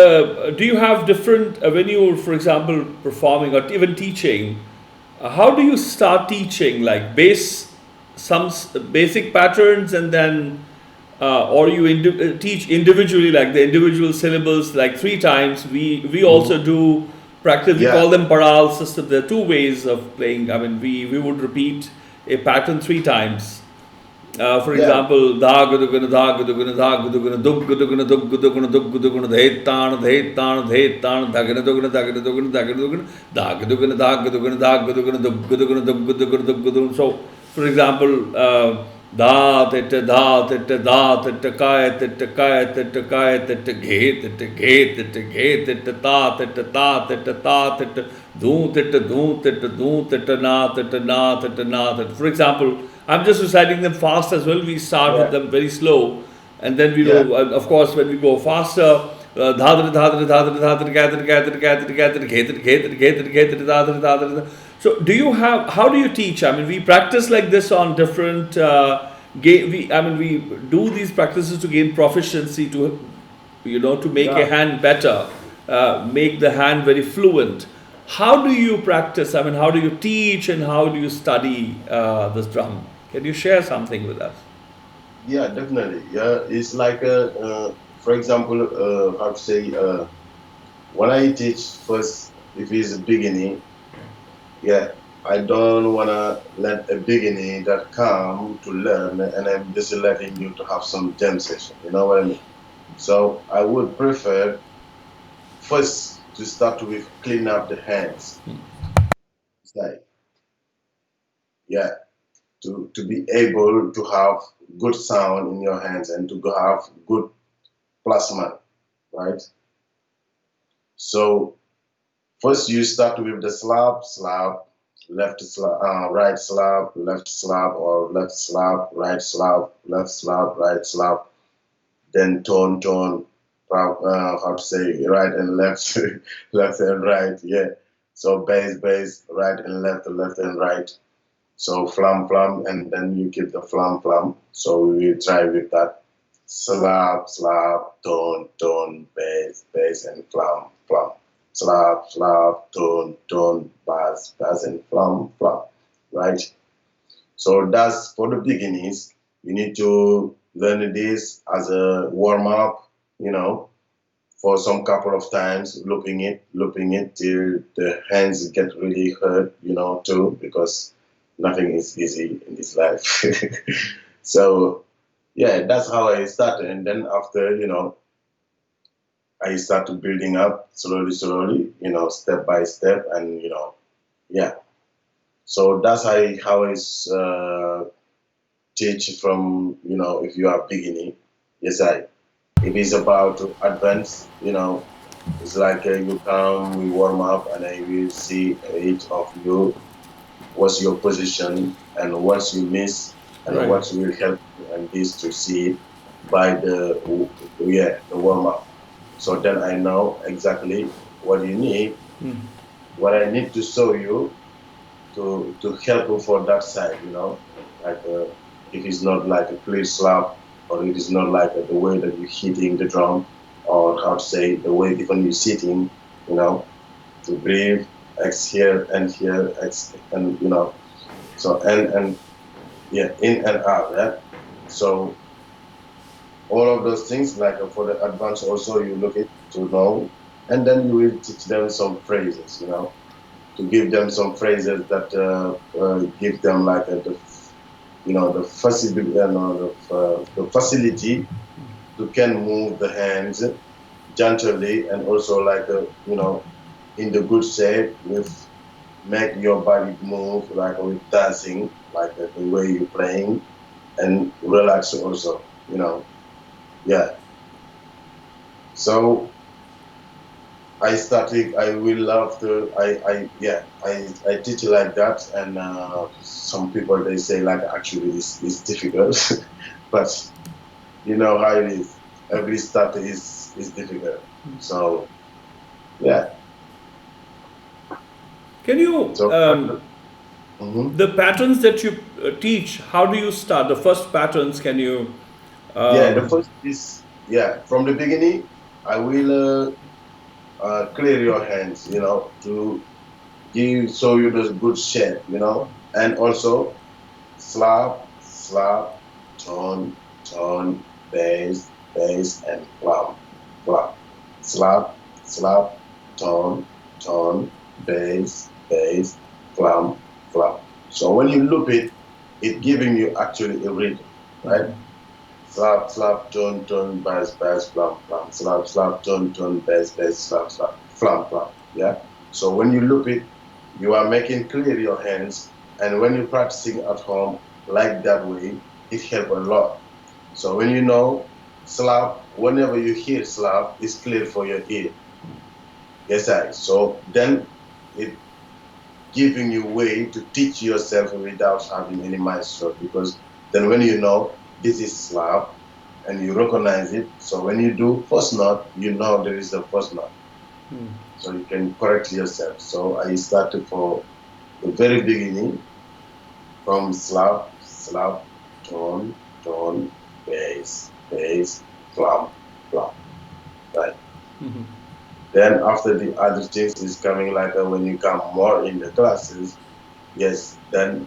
do you have different, when you're, for example, performing or even teaching, how do you start teaching? Like some basic patterns, and then, or you teach individually, like the individual syllables, like 3 times. We also do practice, we call them paral system. There are 2 ways of playing. I mean, we would repeat a pattern 3 times. For example, da guduguna da guduguna da guduguna dug guduguna dug guduguna dug guduguna dheit tan dagana duguna dagana duguna dagana duguna da guduguna da guduguna da guduguna dug guduguna dug guduguna dug guduguna. So, for example, da tetta da tetta da tetta kaya tetta kaya tetta kaya tetta ghe tetta ghe tetta ghe tetta ta tetta ta tetta ta tetta dhu tetta na tetta na tetta na tetta. For example, I'm just reciting them fast as well. We start with them very slow, and then we go. Of course, when we go faster, so do you have? How do you teach? I mean, we practice like this on different. We do these practices to gain proficiency, to make a hand better, make the hand very fluent. How do you practice? I mean, how do you teach and how do you study this drum? Can you share something with us? Yeah, definitely. Yeah, it's like, for example, how to say, when I teach first, if it's a beginning, I don't want to let a beginning that come to learn, and I'm just letting you to have some jam session. You know what I mean? So I would prefer first to start with clean up the hands. It's like, to be able to have good sound in your hands and to have good plasma, right? So first you start with the slap, left slap, right slap, left slap, or left slap, right slap, left slap, right slap, then tone, how to say, right and left, left and right, So bass, right and left and right. So flam, and then you keep the flam. So we will try with that. slap, slap, tone, tone, bass, bass, and flum, flum. Slap, slap, tone, tone, bass, bass, and flum, flum. Right? So that's for the beginnings. You need to learn this as a warm up, you know, for some couple of times, looping it till the hands get really hurt, you know, too, because nothing is easy in this life. So yeah, that's how I started, and then after, you know, I started building up slowly, slowly, you know, step by step, and you know, yeah. So that's how I teach from, you know, if you are beginning. Yes, I. If it's about to advance, you know, it's like you come, we warm up, and I will see each of you what's your position and what you miss and Right. what will help you and this to see by the warm up. So then I know exactly what you need, what I need to show you to help you for that side, you know, like if it's not like a clear slap, or it is not like the way that you're hitting the drum, or how to say the way even you're sitting, you know, to breathe, exhale and here, and you know, so and yeah, in and out, yeah. So all of those things, like for the advance, also you look it to know, and then you will teach them some phrases, you know, to give them some phrases that give them like you know, the facility, the facility to can move the hands gently, and also like you know, in the good shape with make your body move like with dancing, like the way you're playing, and relax also, you know, yeah. So I started. I will love to. Yeah. I teach like that, and some people they say like actually it's difficult, but you know how it is. Every start is difficult. So yeah. Can you, So mhm. the patterns that you teach, how do you start? The first patterns, can you, Yeah, the um, first is, yeah, from the beginning. I will clear your hands, you know, to give show you the good shape, you know, and also slap, slap, tone, tone, bass, bass, and flum, flum. Slap, slap, tone, tone, bass, bass, flum, flum. So when you loop it, it giving you actually a rhythm, right? Slap, slap, tone, tone, bass, bass, flum, flum. Slap, slap, tone, tone, bass, bass, slap, slap, flum, flum. Yeah. So when you loop it, you are making clear your hands, and when you're practicing at home like that way, it helps a lot. So when you know slap, whenever you hear slap, it's clear for your ear. Yes, I. So then it giving you way to teach yourself without having any maestro, because then when you know this is slap and you recognize it, so when you do first note, you know there is a first note, so you can correct yourself. So I started for the very beginning from slap, slap, tone, tone, bass, bass, flum, flum, right? Then after the other things is coming like when you come more in the classes, yes, then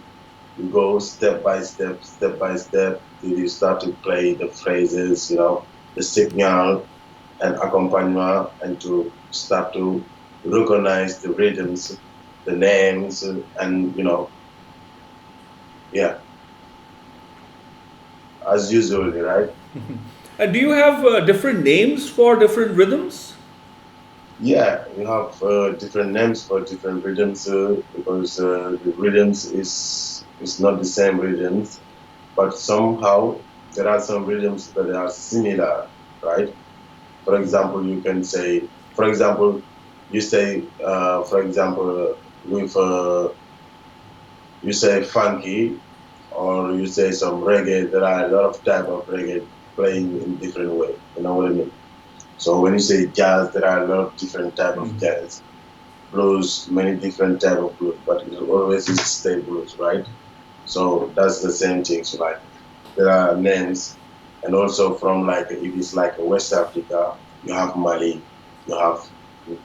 you go step by step, till you start to play the phrases, you know, the signal and accompaniment, and to start to recognize the rhythms, the names, and you know, yeah, as usually, right? do you have different names for different rhythms? Yeah, you have different names for different rhythms because the rhythms is not the same rhythms, but somehow there are some rhythms that are similar, right? For example, you can say, for example, you say, for example, with you say funky, or you say some reggae. There are a lot of type of reggae playing in different way. You know what I mean? So when you say jazz, there are a lot of different type of jazz. Blues, many different type of blues, but it always is stay blues, right? So that's the same thing. So like there are names And also from like if it's like West Africa, you have Mali, you have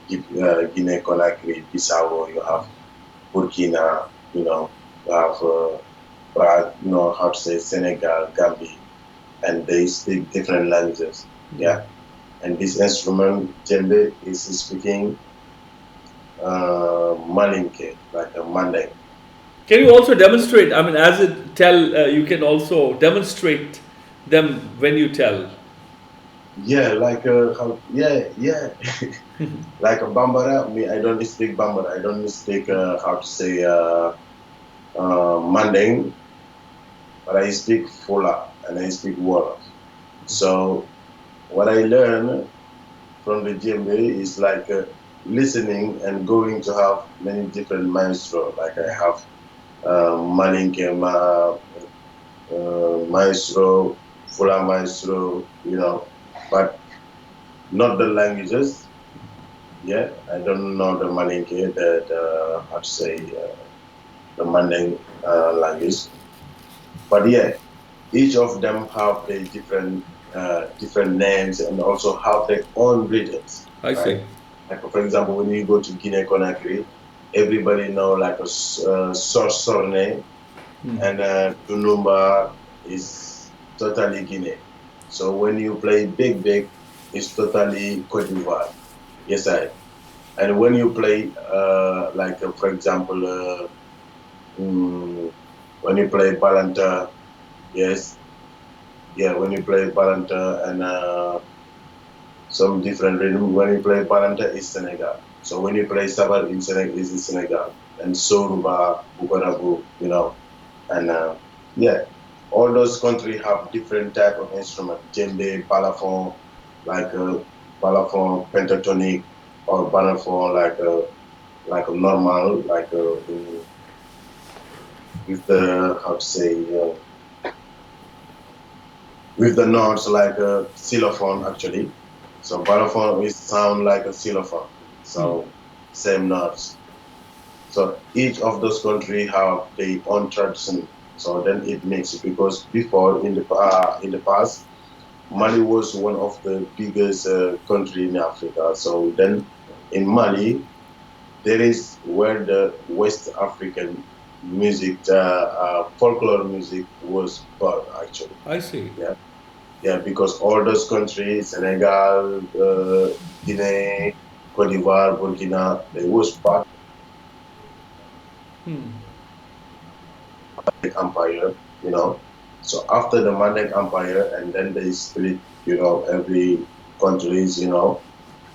Guinea Conakry, Bissau, you have Burkina, you have how to say Senegal, Gambia, and they speak different languages. Yeah, and this instrument djembe is speaking Malinke, like a Manding. Can you also demonstrate? I mean, as it tell, you can also demonstrate them when you tell. Yeah, like yeah, like a Bambara. Me, I don't speak Bambara. I don't speak how to say Manding, but I speak Fola and I speak Wolof. So what I learn from the djembe is like listening and going to have many different maestro. Like I have Malinke maestro, Fola maestro, but not the languages. Yeah, I don't know the Malinke, the how to say the Manding language. But yeah, each of them have their different names and also have their own rhythms, I right? see. Like for example, when you go to Guinea Conakry, everybody know like a Sorne and Dunumba is totally Guinea. So when you play Big Big, it's totally Cote d'Ivoire. Yes, I. And when you play like for example, when you play Balanta, yes, yeah, when you play Balanta and some different rhythm. When you play Balanta is Senegal. So when you play sabar in Senegal is in Senegal. And Soruba, Bukarabu, and yeah, all those countries have different type of instrument. Djembe, balafon, like balafon pentatonic, or balafon like a normal, like with the how to say with the notes like a xylophone actually. So balafon is sound like a xylophone. So same notes. So each of those countries have their own tradition. So then it makes it because before in the past, Mali was one of the biggest country in Africa. So then in Mali, there is where the West African music, folklore music was born actually. I see. Yeah. Yeah, because all those countries, Senegal, Guinea, Cote d'Ivoire, Burkina, they was part of the empire, you know. So after the Mandek Empire, and then they split, every countries,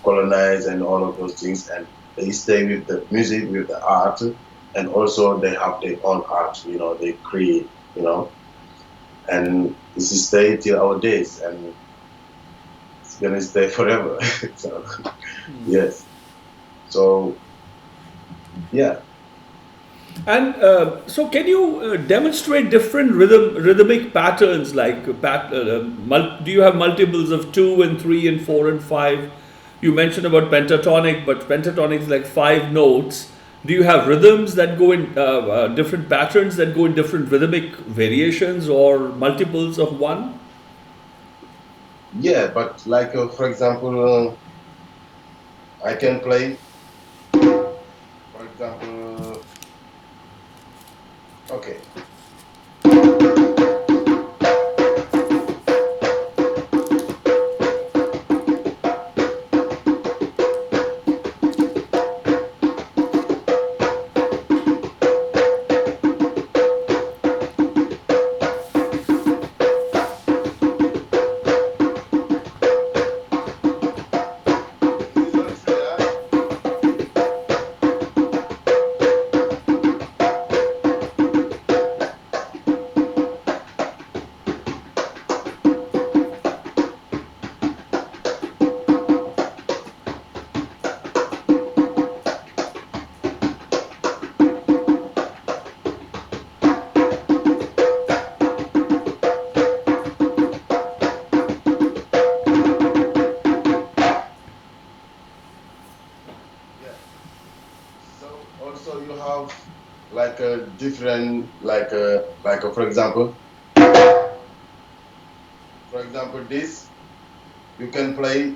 colonize and all of those things, and they stay with the music, with the art, and also they have their own art, they create, and this is stay till our days, and it's gonna stay forever. So yes. So yeah. And so, can you demonstrate different rhythmic patterns? Like, do you have multiples of 2 and 3 and 4 and 5? You mentioned about pentatonic, but pentatonic is like 5 notes. Do you have rhythms that go in different patterns that go in different rhythmic variations or multiples of one? Yeah, but like for example, I can play, for example, okay. Yeah. So also you have like a different, for example, For example, this you can play.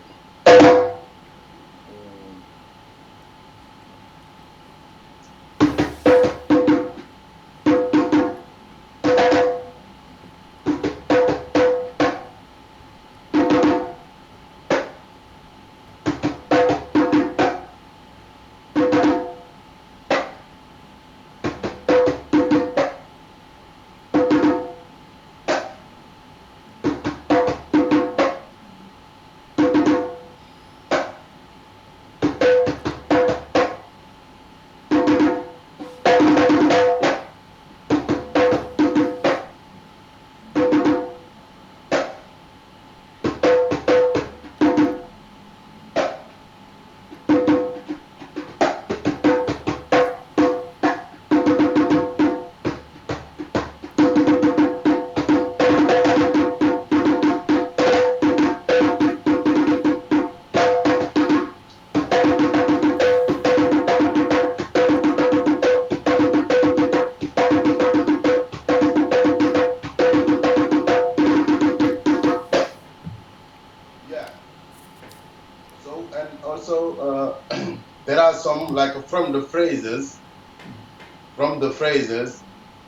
There are some, like from the phrases,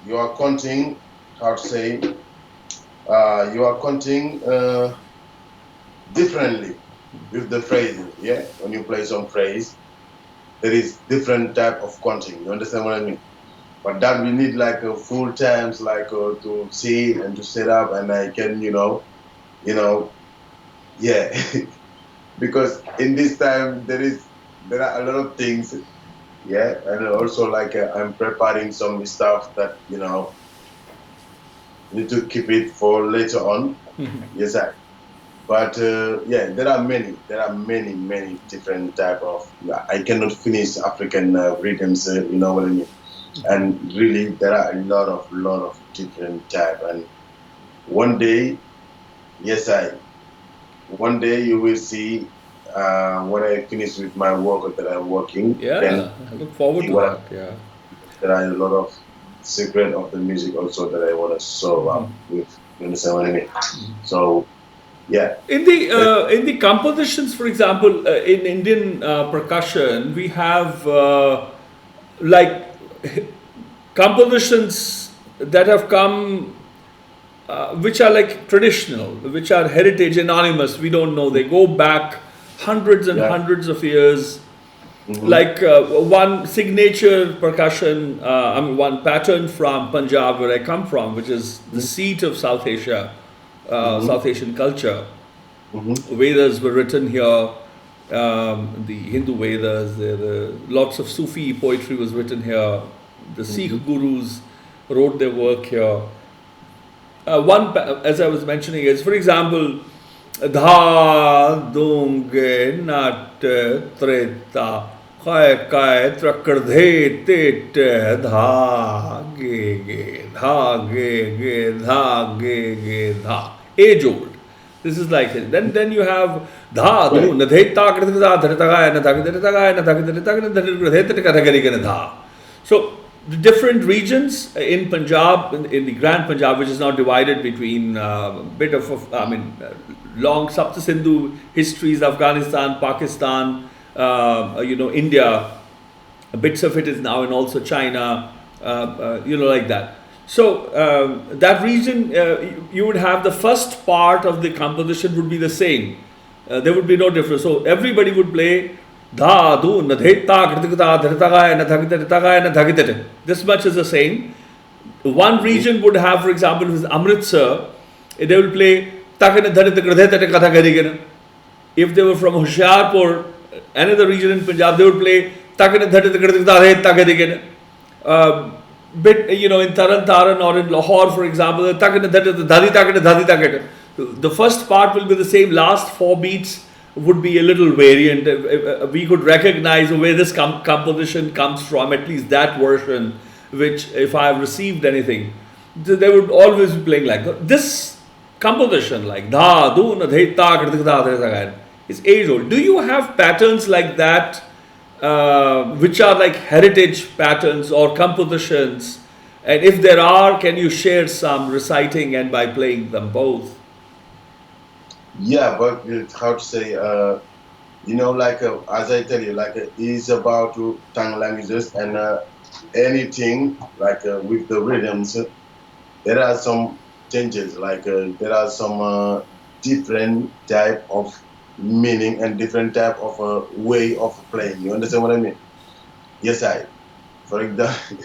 you are counting, how to say, you are counting differently with the phrases, yeah? When you play some phrase, there is different type of counting, you understand what I mean? But that we need like a full times, like to see it and to set up, and I can, yeah. Because in this time, there are a lot of things, yeah, and also like I'm preparing some stuff that need to keep it for later on. Yes, but yeah, there are many different type of. I cannot finish African rhythms, you know what I mean? And really, there are a lot of different type. And one day, one day you will see. When I finish with my work that I'm working, then I look forward to that. Yeah, there are a lot of secret of the music also that I want to show up with. You understand what I mean? So, yeah. In the compositions, for example, in Indian percussion, we have like compositions that have come. Which are like traditional, which are heritage, anonymous. We don't know. They go back hundreds and hundreds of years. Like one signature percussion, one pattern from Punjab, where I come from, which is the seat of South Asia, South Asian culture. Vedas were written here, the Hindu Vedas, lots of Sufi poetry was written here. The Sikh gurus wrote their work here. One, as I was mentioning, is, for example, Dha dunge nat treta kai kai trakardhe tet dha ge dha ge dha ge dha. Age old. This is like it. Then you have Dha du nadhe ta krdhe dha dhartagaya na dhagdhartagaya na dhagdhartagaya na dhagdhartagaya na dha. So the different regions in Punjab, in the Grand Punjab, which is now divided between a bit of, long Sapta-Sindhu histories, Afghanistan, Pakistan, India. Bits of it is now in also China, like that. So that region, you would have the first part of the composition would be the same. There would be no difference. So everybody would play Dha, Du, Nadheta, Kritikata, Dhritagaya, Nadhagitagaya, Nadhagitata. This much is the same. One region would have, for example, with Amritsar, they will play Takana Dharita Kradheta Katha Garigana. If they were from Hoshiarpur, another region in Punjab, they would play Takana Dharita Kradheta Garigana. Bit, in Taran Taran or in Lahore, for example, Takana Dharita Dhadi Takana Dhadi Takata. The first part will be the same, last 4 beats would be a little variant. We could recognize where this composition comes from, at least that version, which if I have received anything, they would always be playing like that. This composition, like Dha, Du, Na, Dhe, Ta, Kritik, Da, Dhe, Ta, is age old. Do you have patterns like that, which are like heritage patterns or compositions? And if there are, can you share some reciting and by playing them both? Yeah, but how to say, like as I tell you, like it's about tongue languages and anything like with the rhythms. There are some changes, like there are some different type of meaning and different type of way of playing. You understand what I mean? Yes, for example,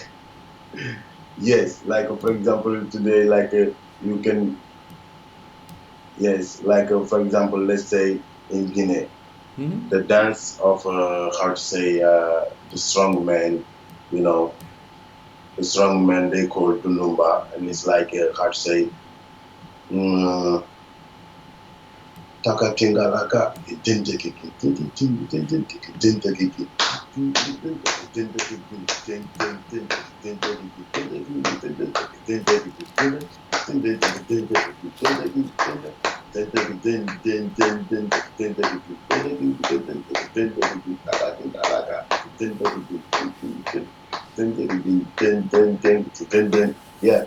yes, like for example today, like you can, yes, like for example, let's say in Guinea, Hmm. the dance of how to say the strong man, you know, the strong man they call Dunumba, and it's like how to say. mm, Takatingalaka, Dintikiki, Dintikiki, yeah.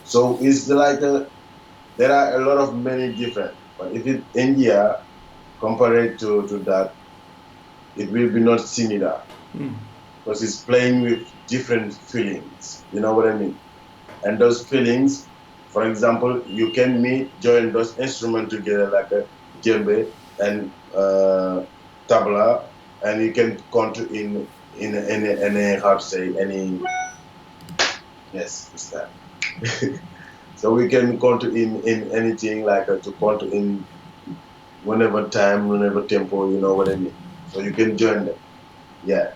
So it's like there are a lot of many different. But if it's India, compared to that, it will be not similar because it's playing with different feelings. You know what I mean? And those feelings, for example, you can join those instruments together like a djembe and tabla, and you can count in any how to say any, yes, it's that. So we can count in anything like to count in whenever time, whenever tempo, you know what I mean? So you can join them. Yeah.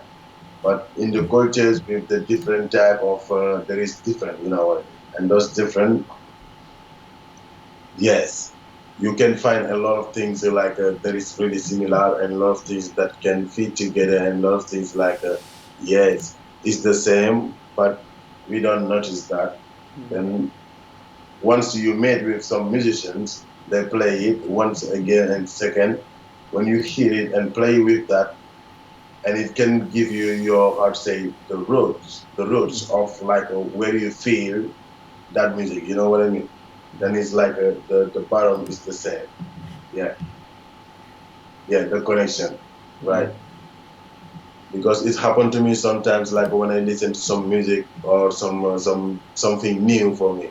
But in the cultures with the different type of, there is different, you know what I mean? And those different, yes, you can find a lot of things like that is really similar and a lot of things that can fit together and a lot of things like, yes, it's the same, but we don't notice that. Then once you meet with some musicians, they play it once again and second. When you hear it and play with that, and it can give you your, how to say, the roots of like where you feel that music. You know what I mean? Then it's like the bottom is the same. Yeah, yeah, the connection, right? Because it happened to me sometimes, like when I listen to some music or something new for me.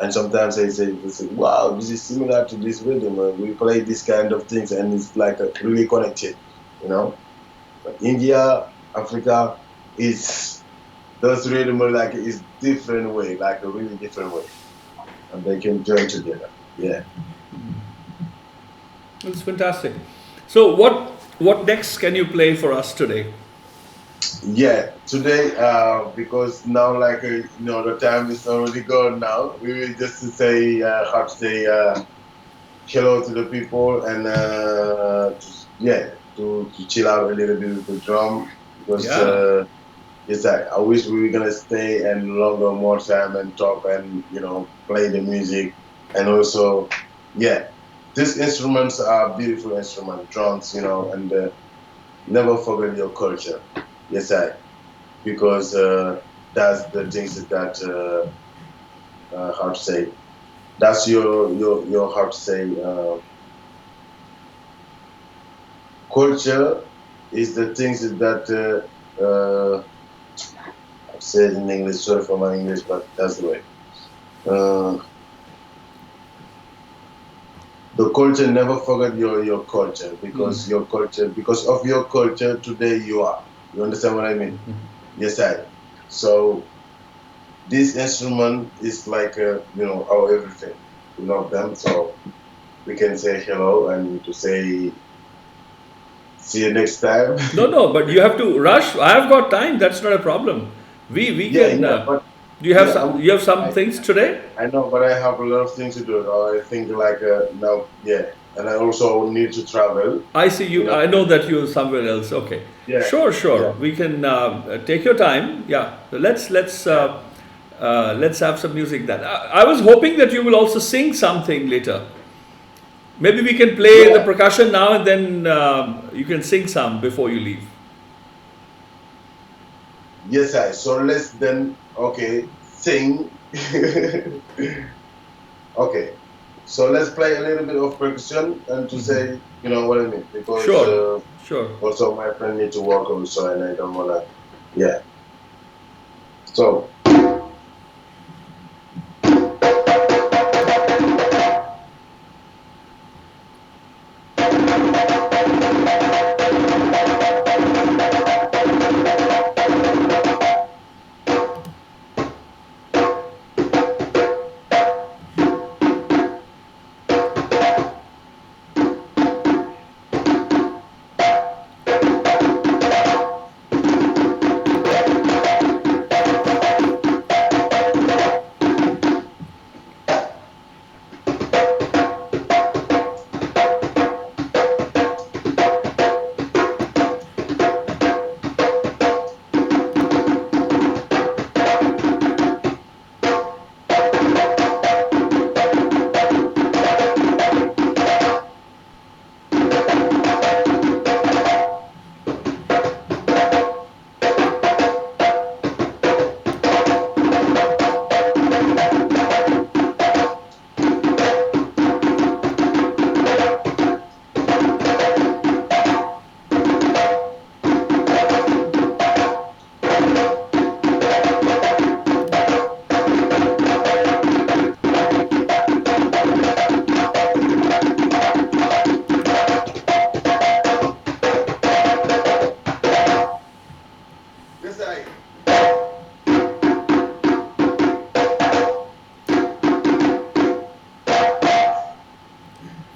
And sometimes I say, wow, this is similar to this rhythm. We play this kind of things, and it's like really connected, you know. But India, Africa, is those rhythm are like is different way, like a really different way, and they can join together. Yeah, It's fantastic. So what next can you play for us today? yeah. Today, because now like the time is already gone. Now we will just to say how to say hello to the people and yeah, to chill out a little bit with the drum because. Yeah. Yes, I wish we were gonna stay and longer more time and talk and play the music and also yeah, these instruments are beautiful instruments, drums, and never forget your culture. Yes, because that's the things that how to say that's your how to say culture is the things that I've said in English. Sorry for my English, but that's the way. Uh, the culture, never forget your culture because your culture, because of your culture, today you are. You understand what I mean? Yes, I. So this instrument is like our everything. We love them, so we can say hello and to say see you next time. No, no, but you have to rush. I have got time. That's not a problem. We Yeah, can. yeah, but Do you have yeah, some? You have some things today? I know, but I have a lot of things to do. I think like now, yeah, and I also need to travel. I see You you. know, I know that you're somewhere else. Okay. yeah, Sure, yeah, sure. We can take your time. Yeah. yeah. Let's have some music then. I was hoping that you will also sing something later. Maybe we can play the Yeah. percussion now and then you can sing some before you leave. Yes, I. So let's then, okay, sing. Okay. So let's play a little bit of percussion and to say, you know what I mean, because Sure, sure. also my friend need to work also, and I don't wanna, yeah. So.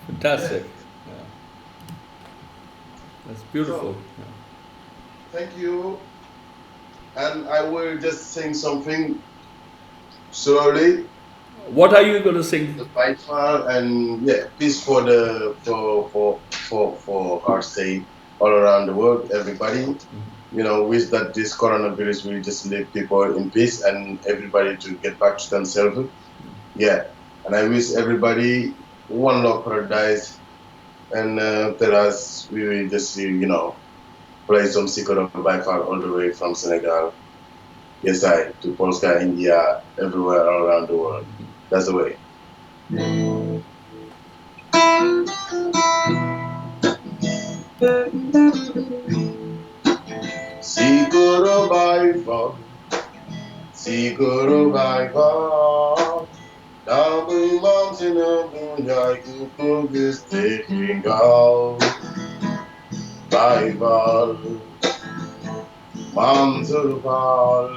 Fantastic. Yeah. That's beautiful. So, Yeah. thank you. And I will just sing something slowly. What are you going to sing? The Baiṭhak, and yeah, peace for the for our state all around the world, everybody. You know, wish that this coronavirus will just leave people in peace and everybody to get back to themselves. Yeah, and I wish everybody one love paradise, and tell us we will just play some secret of Baiṭhak all the way from Senegal. Yes, I to Polska, India, everywhere all around the world. That's the way. Sikoro Baiṭhak, Sikoro Baiṭhak, Nabu Mountain of Bunjai Kupugis taking out Baiṭhak, Mansurpal,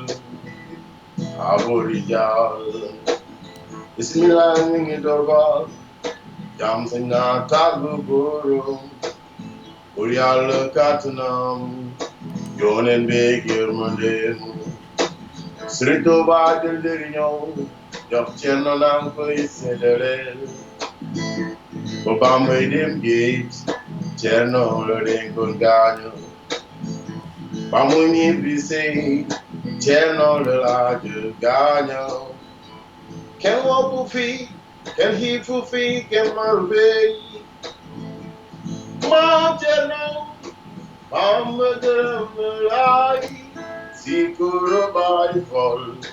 Aborijal, Bismillah Ningidobal, Jamsina Tagu Guru, Urial Katanam, Yonen Begir Mandem, Srito Badil Dirignon, Jokcheno Nanko Isedere, Obama Dim Gates, Cherno Loden Gunganyo, Bamuni Bise, Cherno Laju Ganyo, Can Wapufi, can he Fufi, can Marbe, Mountain. Amadoub Sikuru Baiṭhak,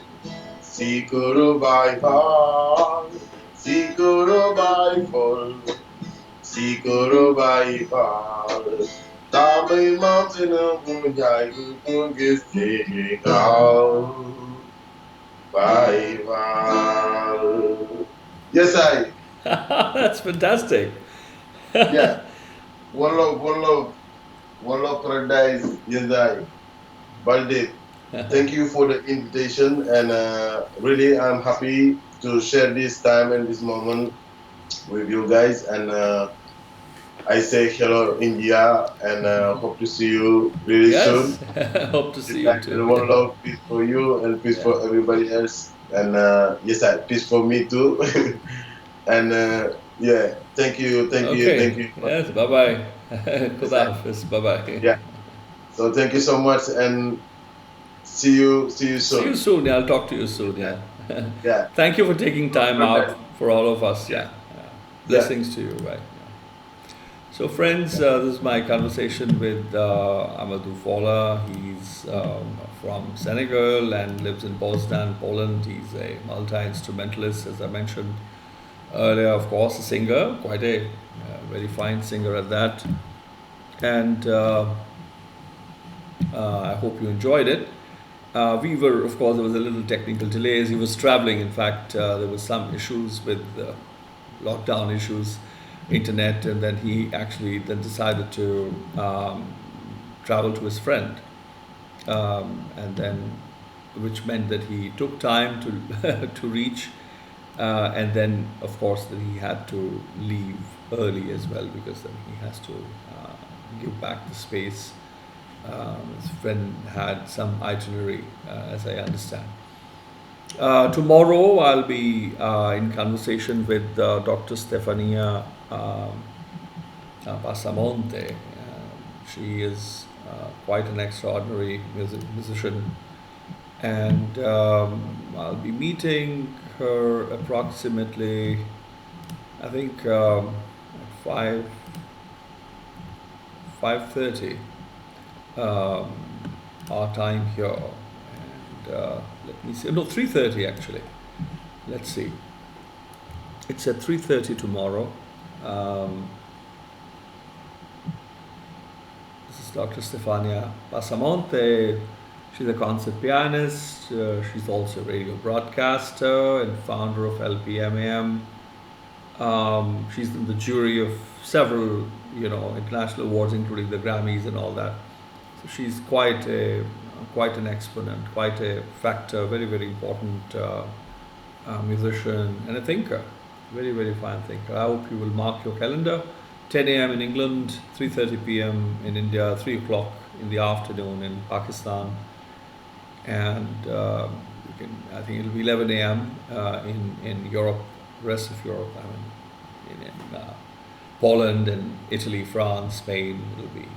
Sikuru Baiṭhak, Sikuru Baiṭhak, Sikuru Baiṭhak. Tame mountain of Bunjai Kupugis taking out Baiṭhak. Yes, I. That's fantastic. Yeah. One love, one love. One love paradise, yes, I. Baldeep, thank you for the invitation, and really I'm happy to share this time and this moment with you guys. And I say hello, India, and hope to see you really soon. Yes. Hope to see you too. One love, peace for you, and peace for everybody else. And yes, I peace for me too. And yeah, thank you, thank you, Okay. thank you. Yes. Bye bye. Khuda Hafiz. Bye bye. Yeah. So thank you so much, and see you See soon. you soon. Yeah, I'll talk to you soon. Yeah. Yeah. Thank you for taking time Perfect. out for all of us. Yeah. Blessings to you. Right. Yeah. So, friends, this is my conversation with Amadoub Fola. He's from Senegal and lives in Poznan, Poland. He's a multi-instrumentalist, as I mentioned. earlier, of course, a singer, quite a very fine singer at that. And I hope you enjoyed it. We were, of course, there was a little technical delays. He was traveling. In fact, there was some issues with lockdown issues, internet, and then he actually then decided to travel to his friend, and then, which meant that he took time to to reach, and then, of course, that he had to leave early as well, because then he has to give back the space. His friend had some itinerary, as I understand. Tomorrow I'll be in conversation with Dr. Stefania Passamonte. She is quite an extraordinary musician, and I'll be meeting her approximately, I think, at 5:30 our time here, and let me see. No, 3:30 actually. Let's see. It's at 3:30 tomorrow. This is Dr. Stefania Passamonte. She's a concert pianist. She's also a radio broadcaster and founder of LPMAM. She's in the jury of several, international awards, including the Grammys and all that. So she's quite an exponent, quite a factor, very, very important musician and a thinker, very, very fine thinker. I hope you will mark your calendar. 10 a.m. in England, 3:30 p.m. in India, 3 o'clock in the afternoon in Pakistan, and I think it'll be 11 a.m. in Europe, rest of Europe. I mean, in Poland and Italy, France, Spain, it'll be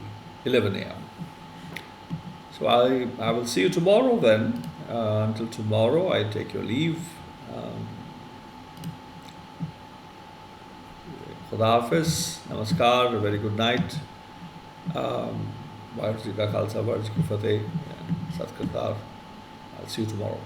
11 a.m. So I will see you tomorrow then. Until tomorrow, I take your leave. Khuda Hafiz, Namaskar, a very good night. Waheguru Ji Ka Khalsa, Waheguru Ji Ki Fateh, Sat Kartar. I'll see you tomorrow.